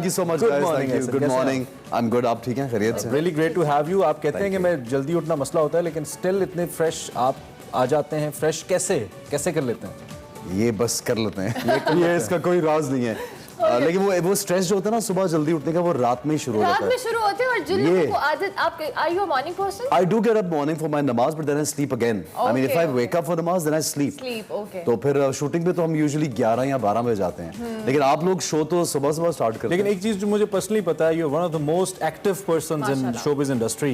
you so much guys. Thank you. Good morning. I'm good. आप ठीक हैं? खैरियत से? Really great to have you. आप कहते हैं कि मैं जल्दी उठना मसला होता है, लेकिन स्टिल इतने फ्रेश आप आ जाते हैं। फ्रेश कैसे कर लेते हैं? ये बस कर लेते हैं। ये इसका कोई राज नहीं है। लेकिन वो स्ट्रेस जो होता है ना सुबह जल्दी उठने का, वो रात में ही शुरू हो जाता है। रात में शुरू होते हैं और जिन लोगों को आदत, आप are you a morning person? I do get up morning for my namaz but then I sleep again. I mean if I wake up for namaz then I sleep. Okay. तो फिर शूटिंग पे तो हम usually 11 या 12 बजे जाते हैं, लेकिन आप लोग शो तो सुबह स्टार्ट करते हैं। लेकिन एक चीज जो मुझे पर्सनली पता है, you are one of the most active persons in showbiz industry,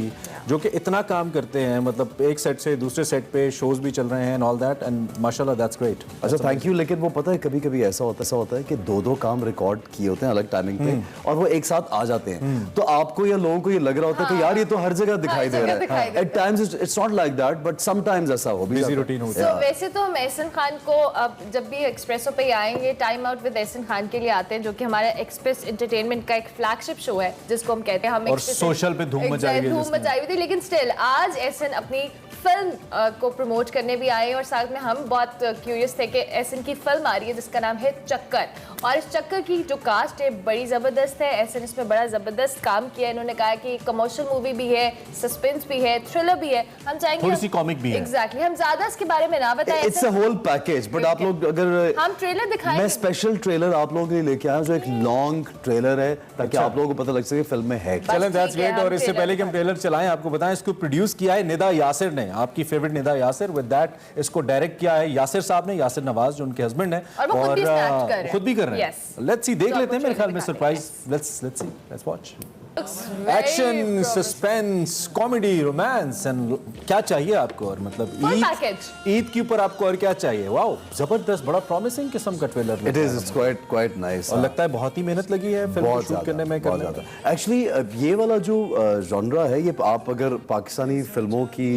जो कि इतना काम करते हैं, मतलब एक सेट से दूसरे सेट पे शोज भी चल रहे हैं एंड ऑल दैट, एंड माशाल्लाह दैट्स ग्रेट। अच्छा थैंक यू। लेकिन वो पता है कभी कभी ऐसा होता है कि दो काम रिकॉर्ड किए होते हैं अलग टाइमिंग पे और वो एक साथ आ जाते हैं, तो आपको या लोगों को ये लग रहा होता है कि यार ये तो हर जगह दिखाई दे रहा है। At times it's not like that, but sometimes ऐसा हो भी रूटीन होता है। वैसे तो हम एहसन खान को अब जब भी एक्सप्रेसो पे आएंगे, time out with Ehsan Khan के लिए आते हैं, जो कि हमारा एक्सप्रेस एंटरटेनमेंट का एक फ्लैगशिप शो है जिसको हम कहते हैं। हम और सोशल पे धूम मचाई हुई थी, लेकिन स्टिल आज एहसन अपनी फिल्म को प्रमोट करने भी आए और साथ में हम बहुत क्यूरियस थे कि एहसन की फिल्म आ रही है जिसका नाम है चक्कर, और इस चक्कर की जो कास्ट है बड़ी ज़बरदस्त है। एहसन इसमें बड़ा ज़बरदस्त काम किया है। इन्होंने कहा कि कमर्शियल मूवी भी है, सस्पेंस भी है, थ्रिलर भी है, हम चाहेंगे थोड़ी सी कॉमिक भी है। एग्जैक्टली, हम ज़्यादा इसके बारे में ना बताएं, it's a whole package, but आप लोग अगर हम ट्रेलर दिखाएंगे, मैं स्पेशल ट्रेलर आप लोगों के लिए लेके आया हूं जो एक लॉन्ग ट्रेलर है ताकि आप लोगों को पता लग सके फिल्म में है। चलें, दैट्स ग्रेट। और इससे पहले कि हम ट्रेलर चलाएं, आपको बताएं इसको प्रोड्यूस किया है निदा यासिर ने, आपकी favourite Nida Yasir. With that इसको डायरेक्ट किया है यासिर साहब ने, यासिर नवाज जो उनके हस्बैंड हैं, और खुद भी कर रहे हैं। लेट्स सी, देख लेते हैं, मेरे ख्याल में surprise. Let's see, let's watch. Action, suspense, comedy, romance and क्या चाहिए आपको? और मतलब ईद के ऊपर आपको और क्या चाहिए? वाओ, जबरदस्त, बड़ा प्रॉमिसिंग किस्म का trailer. It is quite nice और लगता है बहुत ही मेहनत लगी है फिल्म को शूट करने में। बहुत ज्यादा एक्चुअली ये वाला जो जॉनरा है, ये आप अगर पाकिस्तानी फिल्मों की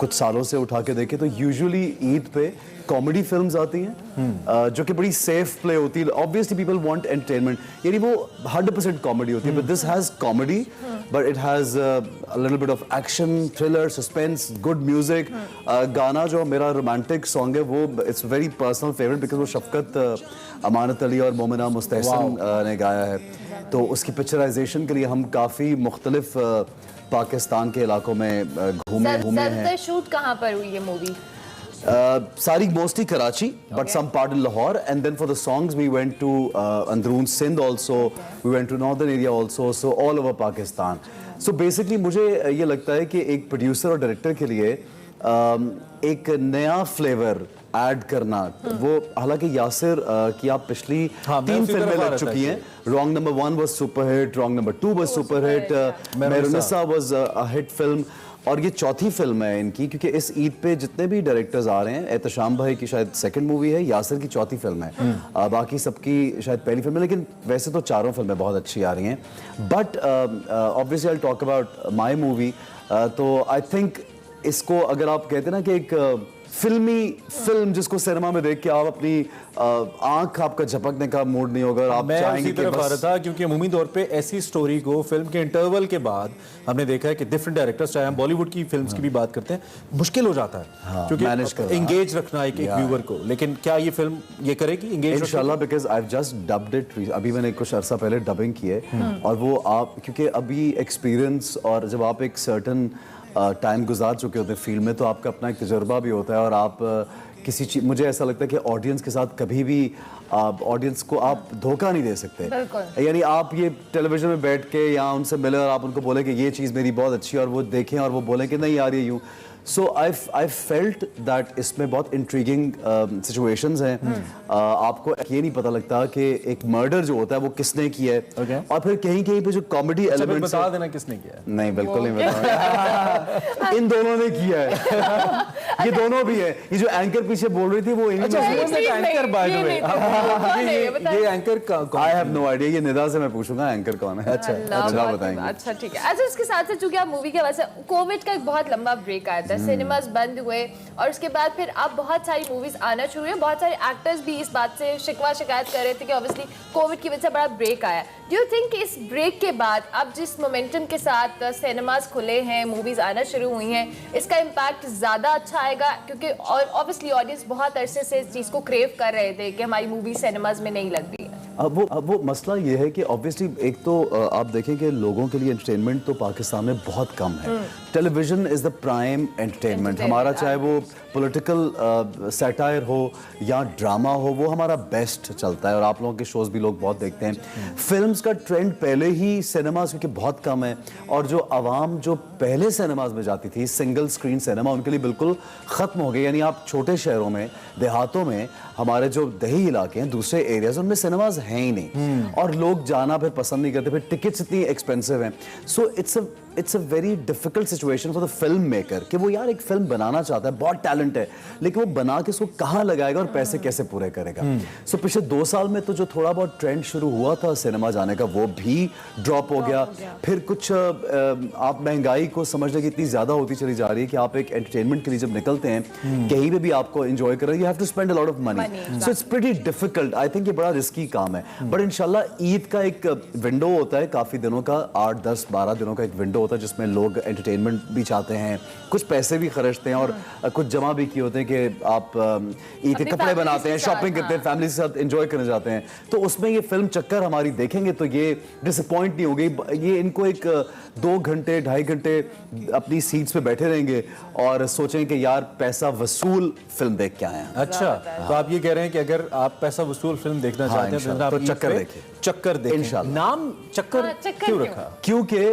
कुछ सालों से उठा के देखें तो यूजुअली ईद पे कॉमेडी फिल्म्स आती हैं जो कि बड़ी सेफ प्ले होती है। ऑब्वियसली पीपल वांट एंटरटेनमेंट, यानी वो 100% कॉमेडी होती है, but this has comedy but it has a little bit of action, thriller, suspense, good music. गाना जो मेरा रोमांटिक सॉन्ग है वो it's very personal favourite because वो शफकत अमानत अली और मोमिना मुस्तहसन ने गाया है, तो उसकी पिक्चराइजेशन के लिए हम काफ़ी मुख्तलिफ पाकिस्तान के इलाकों में घूमे हैं। शूट कहाँ पर हुई है मूवी? सारी mostly Karachi, but some part in Lahore, and then for the songs we went to अंदरून Sindh also, we went to northern area also, so all over Pakistan. So basically मुझे ये लगता है कि एक प्रोड्यूसर और डायरेक्टर के लिए एक नया फ्लेवर ऐड करना, वो हालांकि यासिर की आप पिछली 3 फिल्में लग चुकी हैं। Wrong number 1 was super hit, wrong number 2 was super hit, Mehrunnisa was a hit film, और ये चौथी फिल्म है इनकी, क्योंकि इस ईद पे जितने भी डायरेक्टर्स आ रहे हैं, एहतशाम भाई की शायद सेकंड मूवी है, यासिर की चौथी फिल्म है, बाकी सबकी शायद पहली फिल्म है, लेकिन वैसे तो चारों फिल्में बहुत अच्छी आ रही हैं। But obviously I will talk about my movie, तो आई थिंक इसको अगर आप कहते हैं ना कि एक फिल्मी फिल्म जिसको सिनेमा में देख के आप अपनी आंख आपका झपकने का मूड नहीं होगा, आप चाहेंगे कि बस। था क्योंकि अमूमी तौर पे ऐसी स्टोरी को फिल्म के इंटरवल के बाद हमने देखा है कि डिफरेंट डायरेक्टर्स, चाहे हम बॉलीवुड की फिल्म्स की भी बात करते हैं, मुश्किल हो जाता है क्योंकि एंगेज रखना एक व्यूअर को। लेकिन क्या ये फिल्म ये करेगी एंगेज? इंशाल्लाह, because I have just dubbed it, अभी मैंने कुछ अरसा पहले डबिंग की है, और वो आप क्योंकि अभी एक्सपीरियंस, और जब आप एक सर्टन टाइम गुजार चुके होते हैं फील्ड में, तो आपका अपना एक तजुर्बा भी होता है, और आप किसी चीज, मुझे ऐसा लगता है कि ऑडियंस के साथ कभी भी ऑडियंस को आप धोखा नहीं दे सकते। यानी आप ये टेलीविजन में बैठ के या उनसे मिले और आप उनको बोले कि ये चीज़ मेरी बहुत अच्छी है, और वो देखें और वो बोलें कि नहीं यार ये यूँ। सो आई फेल्ट दैट इसमें बहुत इंट्रीगिंग सिचुएशंस हैं। आपको ये नहीं पता लगता कि एक मर्डर जो होता है वो किसने किया है, और फिर कहीं कहीं पे जो कॉमेडी एलिमेंट, बता देना किसने किया है। नहीं, बिल्कुल नहीं बताऊंगा। इन दोनों ने किया है। ये दोनों भी है। ये जो एंकर पीछे बोल रही थी वो इन्हीं में से एंकर, बाय द वे ये anchor I have no idea. ये निदा से मैं पूछूंगा एंकर कौन है। अच्छा बताएंगे। अच्छा ठीक है। अच्छा, इसके साथ साथ चूंकि आप मूवी के वजह से कोविड का एक बहुत लंबा ब्रेक आया था, सिनेमास बंद हुए, और उसके बाद फिर अब बहुत सारी मूवीज आना शुरू हुई। बहुत सारे एक्टर्स भी इस बात से शिकायत कर रहे थे कि ऑब्वियसली कोविड की वजह से बड़ा ब्रेक आया। डू यू थिंक इस ब्रेक के बाद अब जिस मोमेंटम के साथ सिनेमास खुले हैं, मूवीज आना शुरू हुई हैं, इसका इम्पैक्ट ज़्यादा अच्छा आएगा? क्योंकि ऑब्वियसली ऑडियंस बहुत अरसे से इस चीज़ को क्रेव कर रहे थे कि हमारी मूवी सिनेमाज में नहीं लग रही है। अब वो मसला ये है कि ऑब्वियसली एक तो आप देखें कि लोगों के लिए एंटरटेनमेंट तो पाकिस्तान में बहुत कम है। Television is the prime entertainment हमारा, चाहे वो पॉलिटिकल सैटायर हो या ड्रामा हो, वो हमारा बेस्ट चलता है, और आप लोगों के शोज़ भी लोग बहुत देखते हैं। फिल्म्स का ट्रेंड पहले ही सिनेमाज क्योंकि बहुत कम है, और जो आवाम जो पहले सिनेमाज में जाती थी, सिंगल स्क्रीन सिनेमा, उनके लिए बिल्कुल ख़त्म हो गए। यानी आप छोटे शहरों में, देहातों में, हमारे जो दही इलाके हैं, दूसरे एरियाज, उनमें सिनेमाज है ही नहीं और लोग जाना फिर पसंद नहीं करते, फिर टिकट्स इतनी एक्सपेंसिव हैं। So it's a very difficult situation for the film maker कि वो यार एक फिल्म बनाना चाहता है, बहुत टैलेंट है, लेकिन वो बना के उसको कहाँ लगाएगा और पैसे कैसे पूरे करेगा। सो पिछले 2 साल में तो जो थोड़ा बहुत ट्रेंड शुरू हुआ था सिनेमा जाने का वो भी ड्रॉप हो गया। फिर कुछ आप महंगाई को समझ लें कि इतनी ज्यादा होती चली जा रही है कि आप एक एंटरटेनमेंट के लिए जब निकलते हैं कहीं पे भी आपको एंजॉय कर रहे हैं, you have to spend a lot of money, so it's pretty difficult. I think ये बड़ा रिस्की काम है, बट इंशाल्लाह ईद का एक विंडो होता है काफी दिनों का, 8, 10, 12 दिनों का एक विंडो होता है जिसमें लोग एंटरटेनमेंट भी चाहते हैं, कुछ पैसे भी खर्चते हैं और कुछ जमा भी किए होते हैं कि आप ईद के कपड़े बनाते हैं, शॉपिंग करते हैं, फैमिली के साथ एंजॉय करने जाते हैं। तो उसमें ये फिल्म चक्कर हमारी देखेंगे तो ये डिसअपॉइंट नहीं होगी, ये इनको एक 2 घंटे 2.5 घंटे अपनी सीट्स पे बैठे रहेंगे और सोचें कि यार पैसा वसूल फिल्म देख के आए हैं। अच्छा, तो आप ये कह रहे हैं कि अगर आप पैसा वसूल फिल्म देखना चाहते हैं तो आप चक्कर देखिए, चक्कर देखें। इंशाल्लाह। नाम चक्कर क्यों रखा? क्योंकि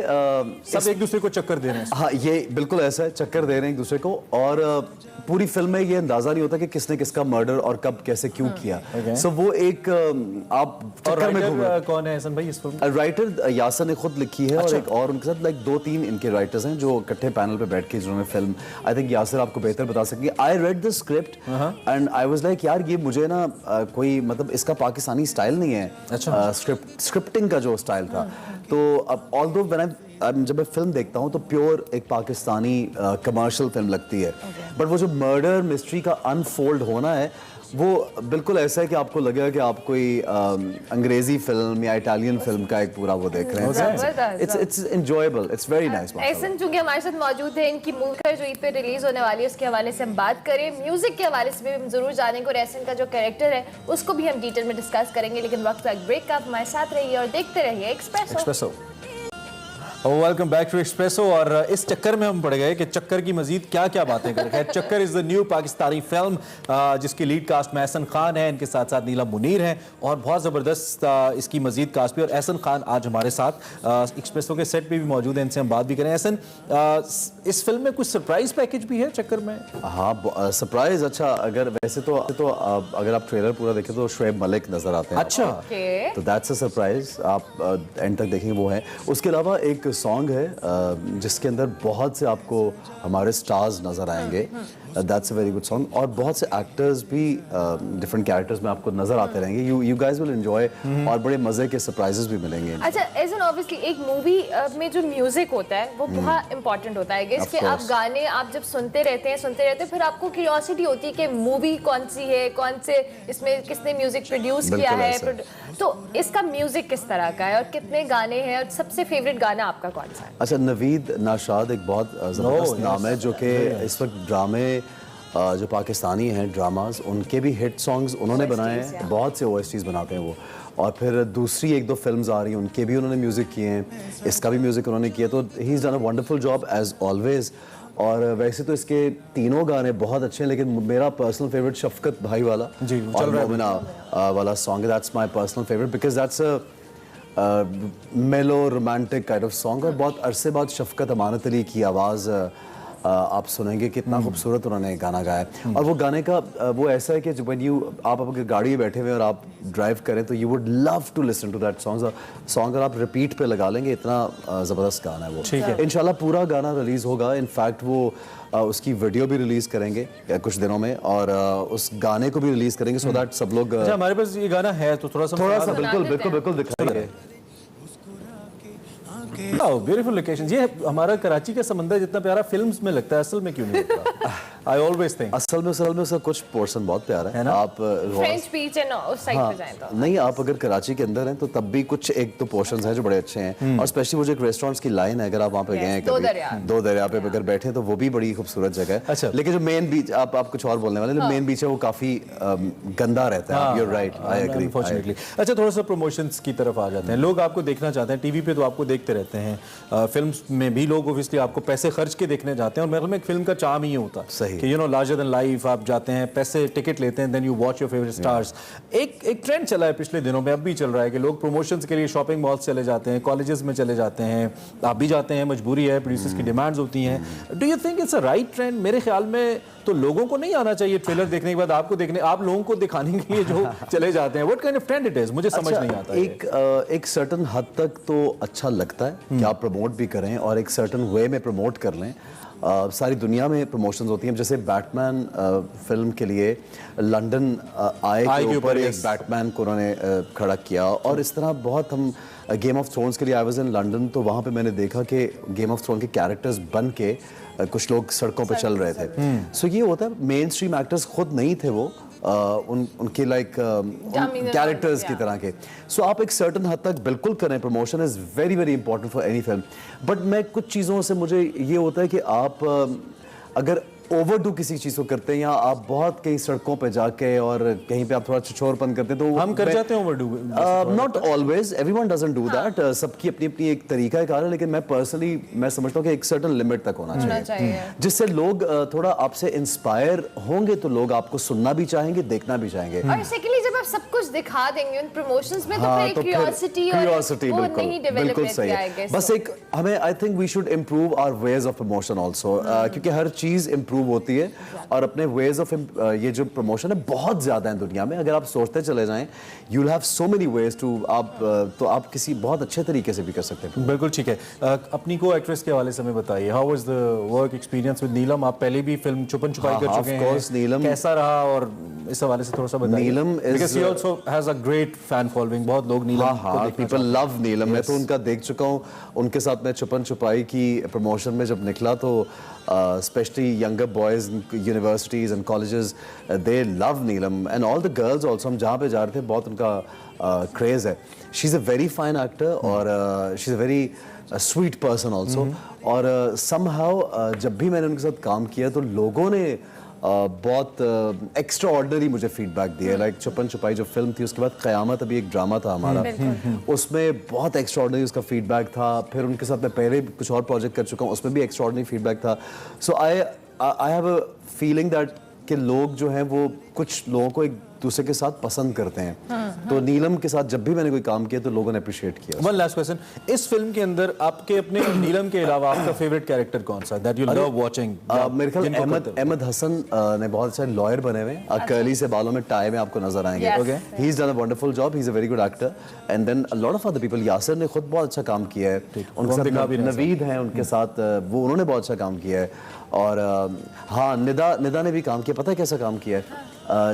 सब एक दूसरे को चक्कर दे रहे हैं। हाँ, ये बिल्कुल ऐसा है, चक्कर दे रहे हैं एक दूसरे को और पूरी फिल्म में ये अंदाजा नहीं होता कि किसने किसका मर्डर और कब कैसे क्यों किया। सो वो एक आप चक्कर में घूम रहे हैं। कौन है हसन भाई इस फिल्म? राइटर यासर ने खुद लिखी है और एक और उनके साथ लाइक 2-3 इनके राइटर्स हैं जो इकट्ठे पैनल पे बैठ के जिन्होंने फिल्म, आई थिंक यासर आपको बेहतर बता सकेंगे। I read the script and I was like यार ये मुझे ना कोई मतलब इसका पाकिस्तानी स्टाइल नहीं है। अच्छा। स्क्रिप्टिंग का जो स्टाइल था, तो अब ऑल्दो व्हेन जब मैं फिल्म देखता हूँ तो प्योर एक पाकिस्तानी कमर्शियल फिल्म लगती है, बट वो जो मर्डर मिस्ट्री का अनफोल्ड होना है वो बिल्कुल ऐसा है कि आपको लगेगा कि आप कोई अंग्रेजी फिल्म या इटालियन फिल्म का एक पूरा वो देख रहे हैं। It's enjoyable, it's very nice. Ehsan चूंकि हमारे साथ मौजूद है, इनकी मूवी जो ईद पे रिलीज होने वाली है उसके हवाले से हम बात करें, म्यूजिक के हवाले से भी हम जरूर जानेंगे और एहसन का जो कैरेक्टर है उसको भी हम डिटेल में डिस्कस करेंगे, लेकिन वक्त का ब्रेक का आप हमारे साथ रहिए और देखते रहिए Expresso. Welcome back to Expresso. और इस चक्कर में हम पड़ गए कि चक्कर की मजीद क्या क्या बातें करें। खैर, चक्कर is the new Pakistani film जिसकी लीड कास्ट में एहसन खान है, इनके साथ साथ नीला मुनीर हैं और बहुत ज़बरदस्त इसकी मजीद कास्ट भी। और एहसन खान आज हमारे साथ एक्सप्रेसो के सेट पे भी मौजूद हैं, इनसे हम बात भी करें। एहसन, इस फिल्म में कुछ सरप्राइज पैकेज भी है चक्कर में? हाँ, सरप्राइज। अच्छा, अगर वैसे तो अगर आप ट्रेलर पूरा देखें तो शोएब मलिक नजर आते हैं। अच्छा, तो दैट्स अ सरप्राइज, आप एंड तक देखेंगे वो है। उसके अलावा एक सॉन्ग है जिसके अंदर बहुत से आपको हमारे स्टार्स नजर आएंगे, that's a very good song. और बहुत से एक्टर्स भी डिफरेंट कैरेक्टर्स में आपको नजर आते रहेंगे। यू गाइस विल एंजॉय और बड़े मजे के सरप्राइजेस भी मिलेंगे। अच्छा, एज एन ऑब्वियसली एक मूवी में जो म्यूजिक होता है वो बहुत इंपॉर्टेंट होता है। गेस कि आप गाने आप जब सुनते रहते हैं फिर आपको क्यूरियोसिटी होती है कि मूवी कौन सी है, कौन से इसमें किसने म्यूजिक प्रोड्यूस किया है, तो इसका म्यूजिक किस तरह का है और कितने गाने हैं और सबसे फेवरेट गाना आपका कौन सा है? अच्छा, नवीद नाशाद एक बहुत जबरदस्त नाम है जो कि इस वक्त ड्रामे जो पाकिस्तानी हैं ड्रामाज उनके भी हिट सॉन्ग्स उन्होंने बनाए हैं, बहुत से OSTs बनाते हैं वो। और फिर दूसरी 1-2 फिल्म्स आ रही हैं उनके भी उन्होंने म्यूज़िक किए हैं, इसका भी म्यूज़िक उन्होंने किया, तो he is done a wonderful job as always. और वैसे तो इसके तीनों गाने बहुत अच्छे हैं, लेकिन मेरा पर्सनल फेवरेट शफकत भाई वाला और मोमिना वाला सॉन्ग है, that's my personal favourite because that's a मेलो रोमांटिक काइंड ऑफ सॉन्ग। और बहुत अरसे बाद शफकत अमानत अली की आवाज़ आप सुनेंगे, कितना खूबसूरत उन्होंने गाना गाया है। और वो गाने का वो ऐसा है कि जब आप अगर गाड़ी में बैठे हुए और आप ड्राइव करें तो you would love to listen to that song अगर आप रिपीट पे लगा लेंगे, इतना ज़बरदस्त गाना है वो। ठीक है, इंशाल्लाह पूरा गाना रिलीज़ होगा। इनफैक्ट वो उसकी वीडियो भी रिलीज़ करेंगे कुछ दिनों में और उस गाने को भी रिलीज़ करेंगे सो दैट सब लोग। अच्छा, हमारे पास ये गाना है तो थोड़ा सा बिल्कुल दिखाएंगे। Beautiful location. ये हमारा कराची का समंदर जितना प्यारा फिल्म्स में लगता है, असल में क्यों नहीं लगता? आई ऑलवेज थिंक असल में उसका कुछ पोर्शन बहुत प्यारा है ना। आप फ्रेंच बीच है ना उस साइड पे जाएं तो नहीं, आप अगर कराची के अंदर हैं तो तब भी कुछ 1-2 पोर्शंस हैं जो बड़े अच्छे हैं। और स्पेशली वो जो एक रेस्टोरेंट्स की लाइन है, अगर आप वहाँ पे गए हैं दो दरिया पे अगर बैठे तो वो भी बड़ी खूबसूरत जगह है। अच्छा, लेकिन जो मेन बीच आप कुछ और बोलने वाले, जो मेन बीच है वो काफी गंदा रहता है। You are right, I agree unfortunately. अच्छा, थोड़ा सा प्रमोशंस की तरफ आ जाते हैं। लोग आपको देखना चाहते हैं, टीवी पे तो आपको देखते रहते हैं, फिल्म्स में भी लोग ऑब्वियसली आपको पैसे खर्च के देखने जाते हैं और मेरे में फिल्म का चार्म ही होता है। सही कि you know larger than life, आप जाते हैं, पैसे टिकट लेते हैं, then you watch your favourite stars. एक ट्रेंड चला है पिछले दिनों में, अब भी चल रहा है कि लोग प्रमोशंस के लिए शॉपिंग मॉल्स चले जाते हैं, कॉलेजेस में चले जाते हैं, आप भी जाते हैं, मजबूरी है, प्रोड्यूसर्स की डिमांड्स होती हैं। Do you think it's a right trend? मेरे ख्याल में तो लोगों को नहीं आना चाहिए ट्रेलर देखने के बाद आपको देखने, आप लोगों को दिखाने के लिए जो चले जाते हैं। What kind of trend it is, मुझे समझ नहीं आता। एक सर्टन हद तक तो अच्छा लगता है कि आप प्रमोट भी करें और एक सर्टन वे में प्रमोट कर लें। सारी दुनिया में प्रमोशंस होती हैं। जैसे बैटमैन फिल्म के लिए लंदन आय के ऊपर एक बैटमैन को उन्होंने खड़ा किया, और इस तरह बहुत हम गेम ऑफ थ्रोन्स के लिए आई वाज इन लंदन, तो वहाँ पे मैंने देखा कि गेम ऑफ थ्रोन के कैरेक्टर्स बन के कुछ लोग सड़कों पे चल रहे थे। सो ये होता है, मेन स्ट्रीम एक्टर्स खुद नहीं थे वो, उनके लाइक कैरेक्टर्स की तरह के। सो आप एक सर्टन हद तक बिल्कुल करें, promotion is very very important for any film. But मैं कुछ चीज़ों से मुझे ये होता है कि आप अगर ओवरडू किसी चीज़ को करते हैं, या आप बहुत कई सड़कों पे जाके और कहीं पे आप थोड़ा छिछोरपन करते हैं, तो हम कर जाते हैं overdo. Not always, everyone doesn't do that, सबकी अपनी अपनी एक तरीका कार है, लेकिन मैं पर्सनली मैं समझता हूँ कि एक सर्टेन लिमिट तक होना चाहिए, जिससे लोग थोड़ा आपसे इंस्पायर होंगे, तो लोग आपको सुनना भी चाहेंगे, देखना भी चाहेंगे। और सेकेंडली जब आप सब कुछ दिखा देंगे उन प्रमोशंस में, तो फिर क्यूरियोसिटी नहीं डेवलप सही है। बस एक हमें, I think we should improve our ways of promotion also, क्योंकि हर चीज़ इम्प्रूव होती है, और अपने वेज ऑफ ये जो प्रमोशन है बहुत ज्यादा है दुनिया में। अगर आप सोचते चले जाएं, you will have so many ways to, तो आप किसी बहुत अच्छे तरीके से भी कर सकते हैं। बिल्कुल ठीक है। अपनी को एक्ट्रेस के हवाले से हमें बताइए, how was the work experience with Neelam? आप पहले भी फिल्म छुपन छुपाई कर चुके हैं, नीलम कैसा रहा, और इस हवाले से थोड़ा सा बताइए। Neelam because he also has a great fan following, बहुत लोग नीलम को देखते हैं, पीपल लव नीलम। मैं तो उनका देख चुका हूँ, उनके साथ मैं छुपन छुपाई की प्रमोशन में जब निकला, तो specially younger boys universities and colleges, they love Neelam, and all the girls also. हम जहाँ पे जा रहे थे बहुत उनका क्रेज है। She is a very fine actor, और she is a very sweet person also. और समहाउ जब भी मैंने उनके साथ काम किया, तो लोगों ने बहुत एक्स्ट्रा ऑर्डिनरी मुझे फीडबैक दिया। लाइक छुपन छुपाई जो फिल्म थी, उसके बाद क़यामत अभी एक ड्रामा था हमारा, उसमें बहुत एक्स्ट्रा ऑर्डिनरी उसका फीडबैक था। फिर उनके साथ मैं पहले कुछ और प्रोजेक्ट कर चुका हूँ, उसमें भी एक्स्ट्रा ऑर्डिनरी फीडबैक था। So I have a feeling that कि लोग जो हैं वो कुछ लोगों को एक दूसरे के साथ पसंद करते हैं। तो नीलम के साथ जब भी मैंने कोई काम किया, तो लोगों ने अप्रिशिएट किया। वन लास्ट क्वेश्चन, इस फिल्म के अंदर आपके अपने नीलम के अलावा आपका फेवरेट कैरेक्टर कौन सा दैट यू लव वाचिंग? मेरे ख्याल अहमद हसन ने बहुत अच्छा लॉयर बने हुए, कर्ली से बालों में टाई में आपको नजर आएंगे। He is done a wonderful job, he is a very good actor. And then a lot of other people, Yasir ने खुद बहुत अच्छा काम किया है, उनके साथ नवीद हैं, उनके साथ वो उन्होंने बहुत अच्छा काम किया है। और हाँ, निदा ने भी काम किया। पता है कैसा काम किया है?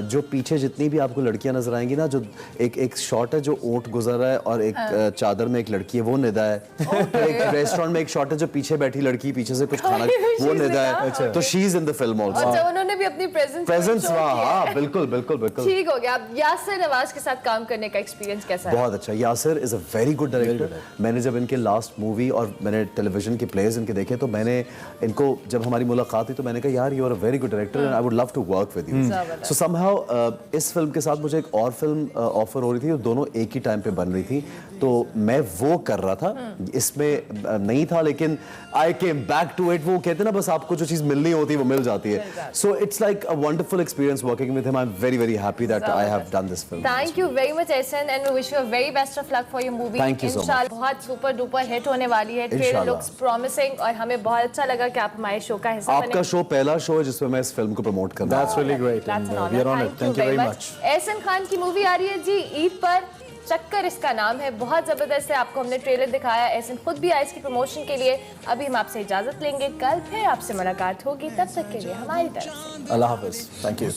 जो पीछे जितनी भी आपको लड़कियां नजर आएंगी ना, जो एक शॉट है जो ऊंट गुजर रहा है और एक चादर में एक लड़की है, वो निदा है। एक रेस्टोरेंट में एक शॉट है जो पीछे बैठी लड़की पीछे से कुछ खाना, वो निदा है। तो she is in the film also. अच्छा, उन्होंने भी अपनी प्रेजेंस हाँ, बिल्कुल बिल्कुल बिल्कुल ठीक हो गया। अब यासिर नवाज के साथ काम करने का एक्सपीरियंस कैसा है? बहुत अच्छा। Yasir is a very good director. मैंने जब इनके लास्ट मूवी और मैंने टेलीविजन के प्लेज इनके देखे, तो मैंने इनको, जब हमारी मुलाकात हुई, तो मैंने कहा यार you are a very good director and I would love to work with you. So somehow इस फिल्म के साथ मुझे एक और फिल्म ऑफर हो रही थी, दोनों एक ही टाइम पे बन रही थी, तो मैं वो कर रहा था। इसमें नहीं था, लेकिन आई केम बैक टू इट। वो कहते हैं ना, बस आपको जो चीज़ मिलनी होती है वो मिल जाती है। So it's like a wonderful experience working with him. I am very very happy that I have done this film. Thank you very much Ehsan, and we wish you a very best of luck for your movie. इंशाल्लाह बहुत super duper hit होने वाली है। Trailer looks promising, और हमें बहुत अच्छा लगा कि आप हमारे शो का हिस्सा बने। आपका शो पहला शो है जिसमें मैं इस फिल्म को प्रमोट कर रहा हूं। That's really great and we are honoured. Thank you very much. Ehsan Khan की मूवी आ रही है जी ईद पर, चक्कर इसका नाम है, बहुत जबरदस्त है। आपको हमने ट्रेलर दिखाया, एहसन खुद भी आए इसकी प्रमोशन के लिए। अभी हम आपसे इजाजत लेंगे, कल फिर आपसे मुलाकात होगी, तब तक के लिए हमारी तरफ से अल्लाह हाफिज। Thank you.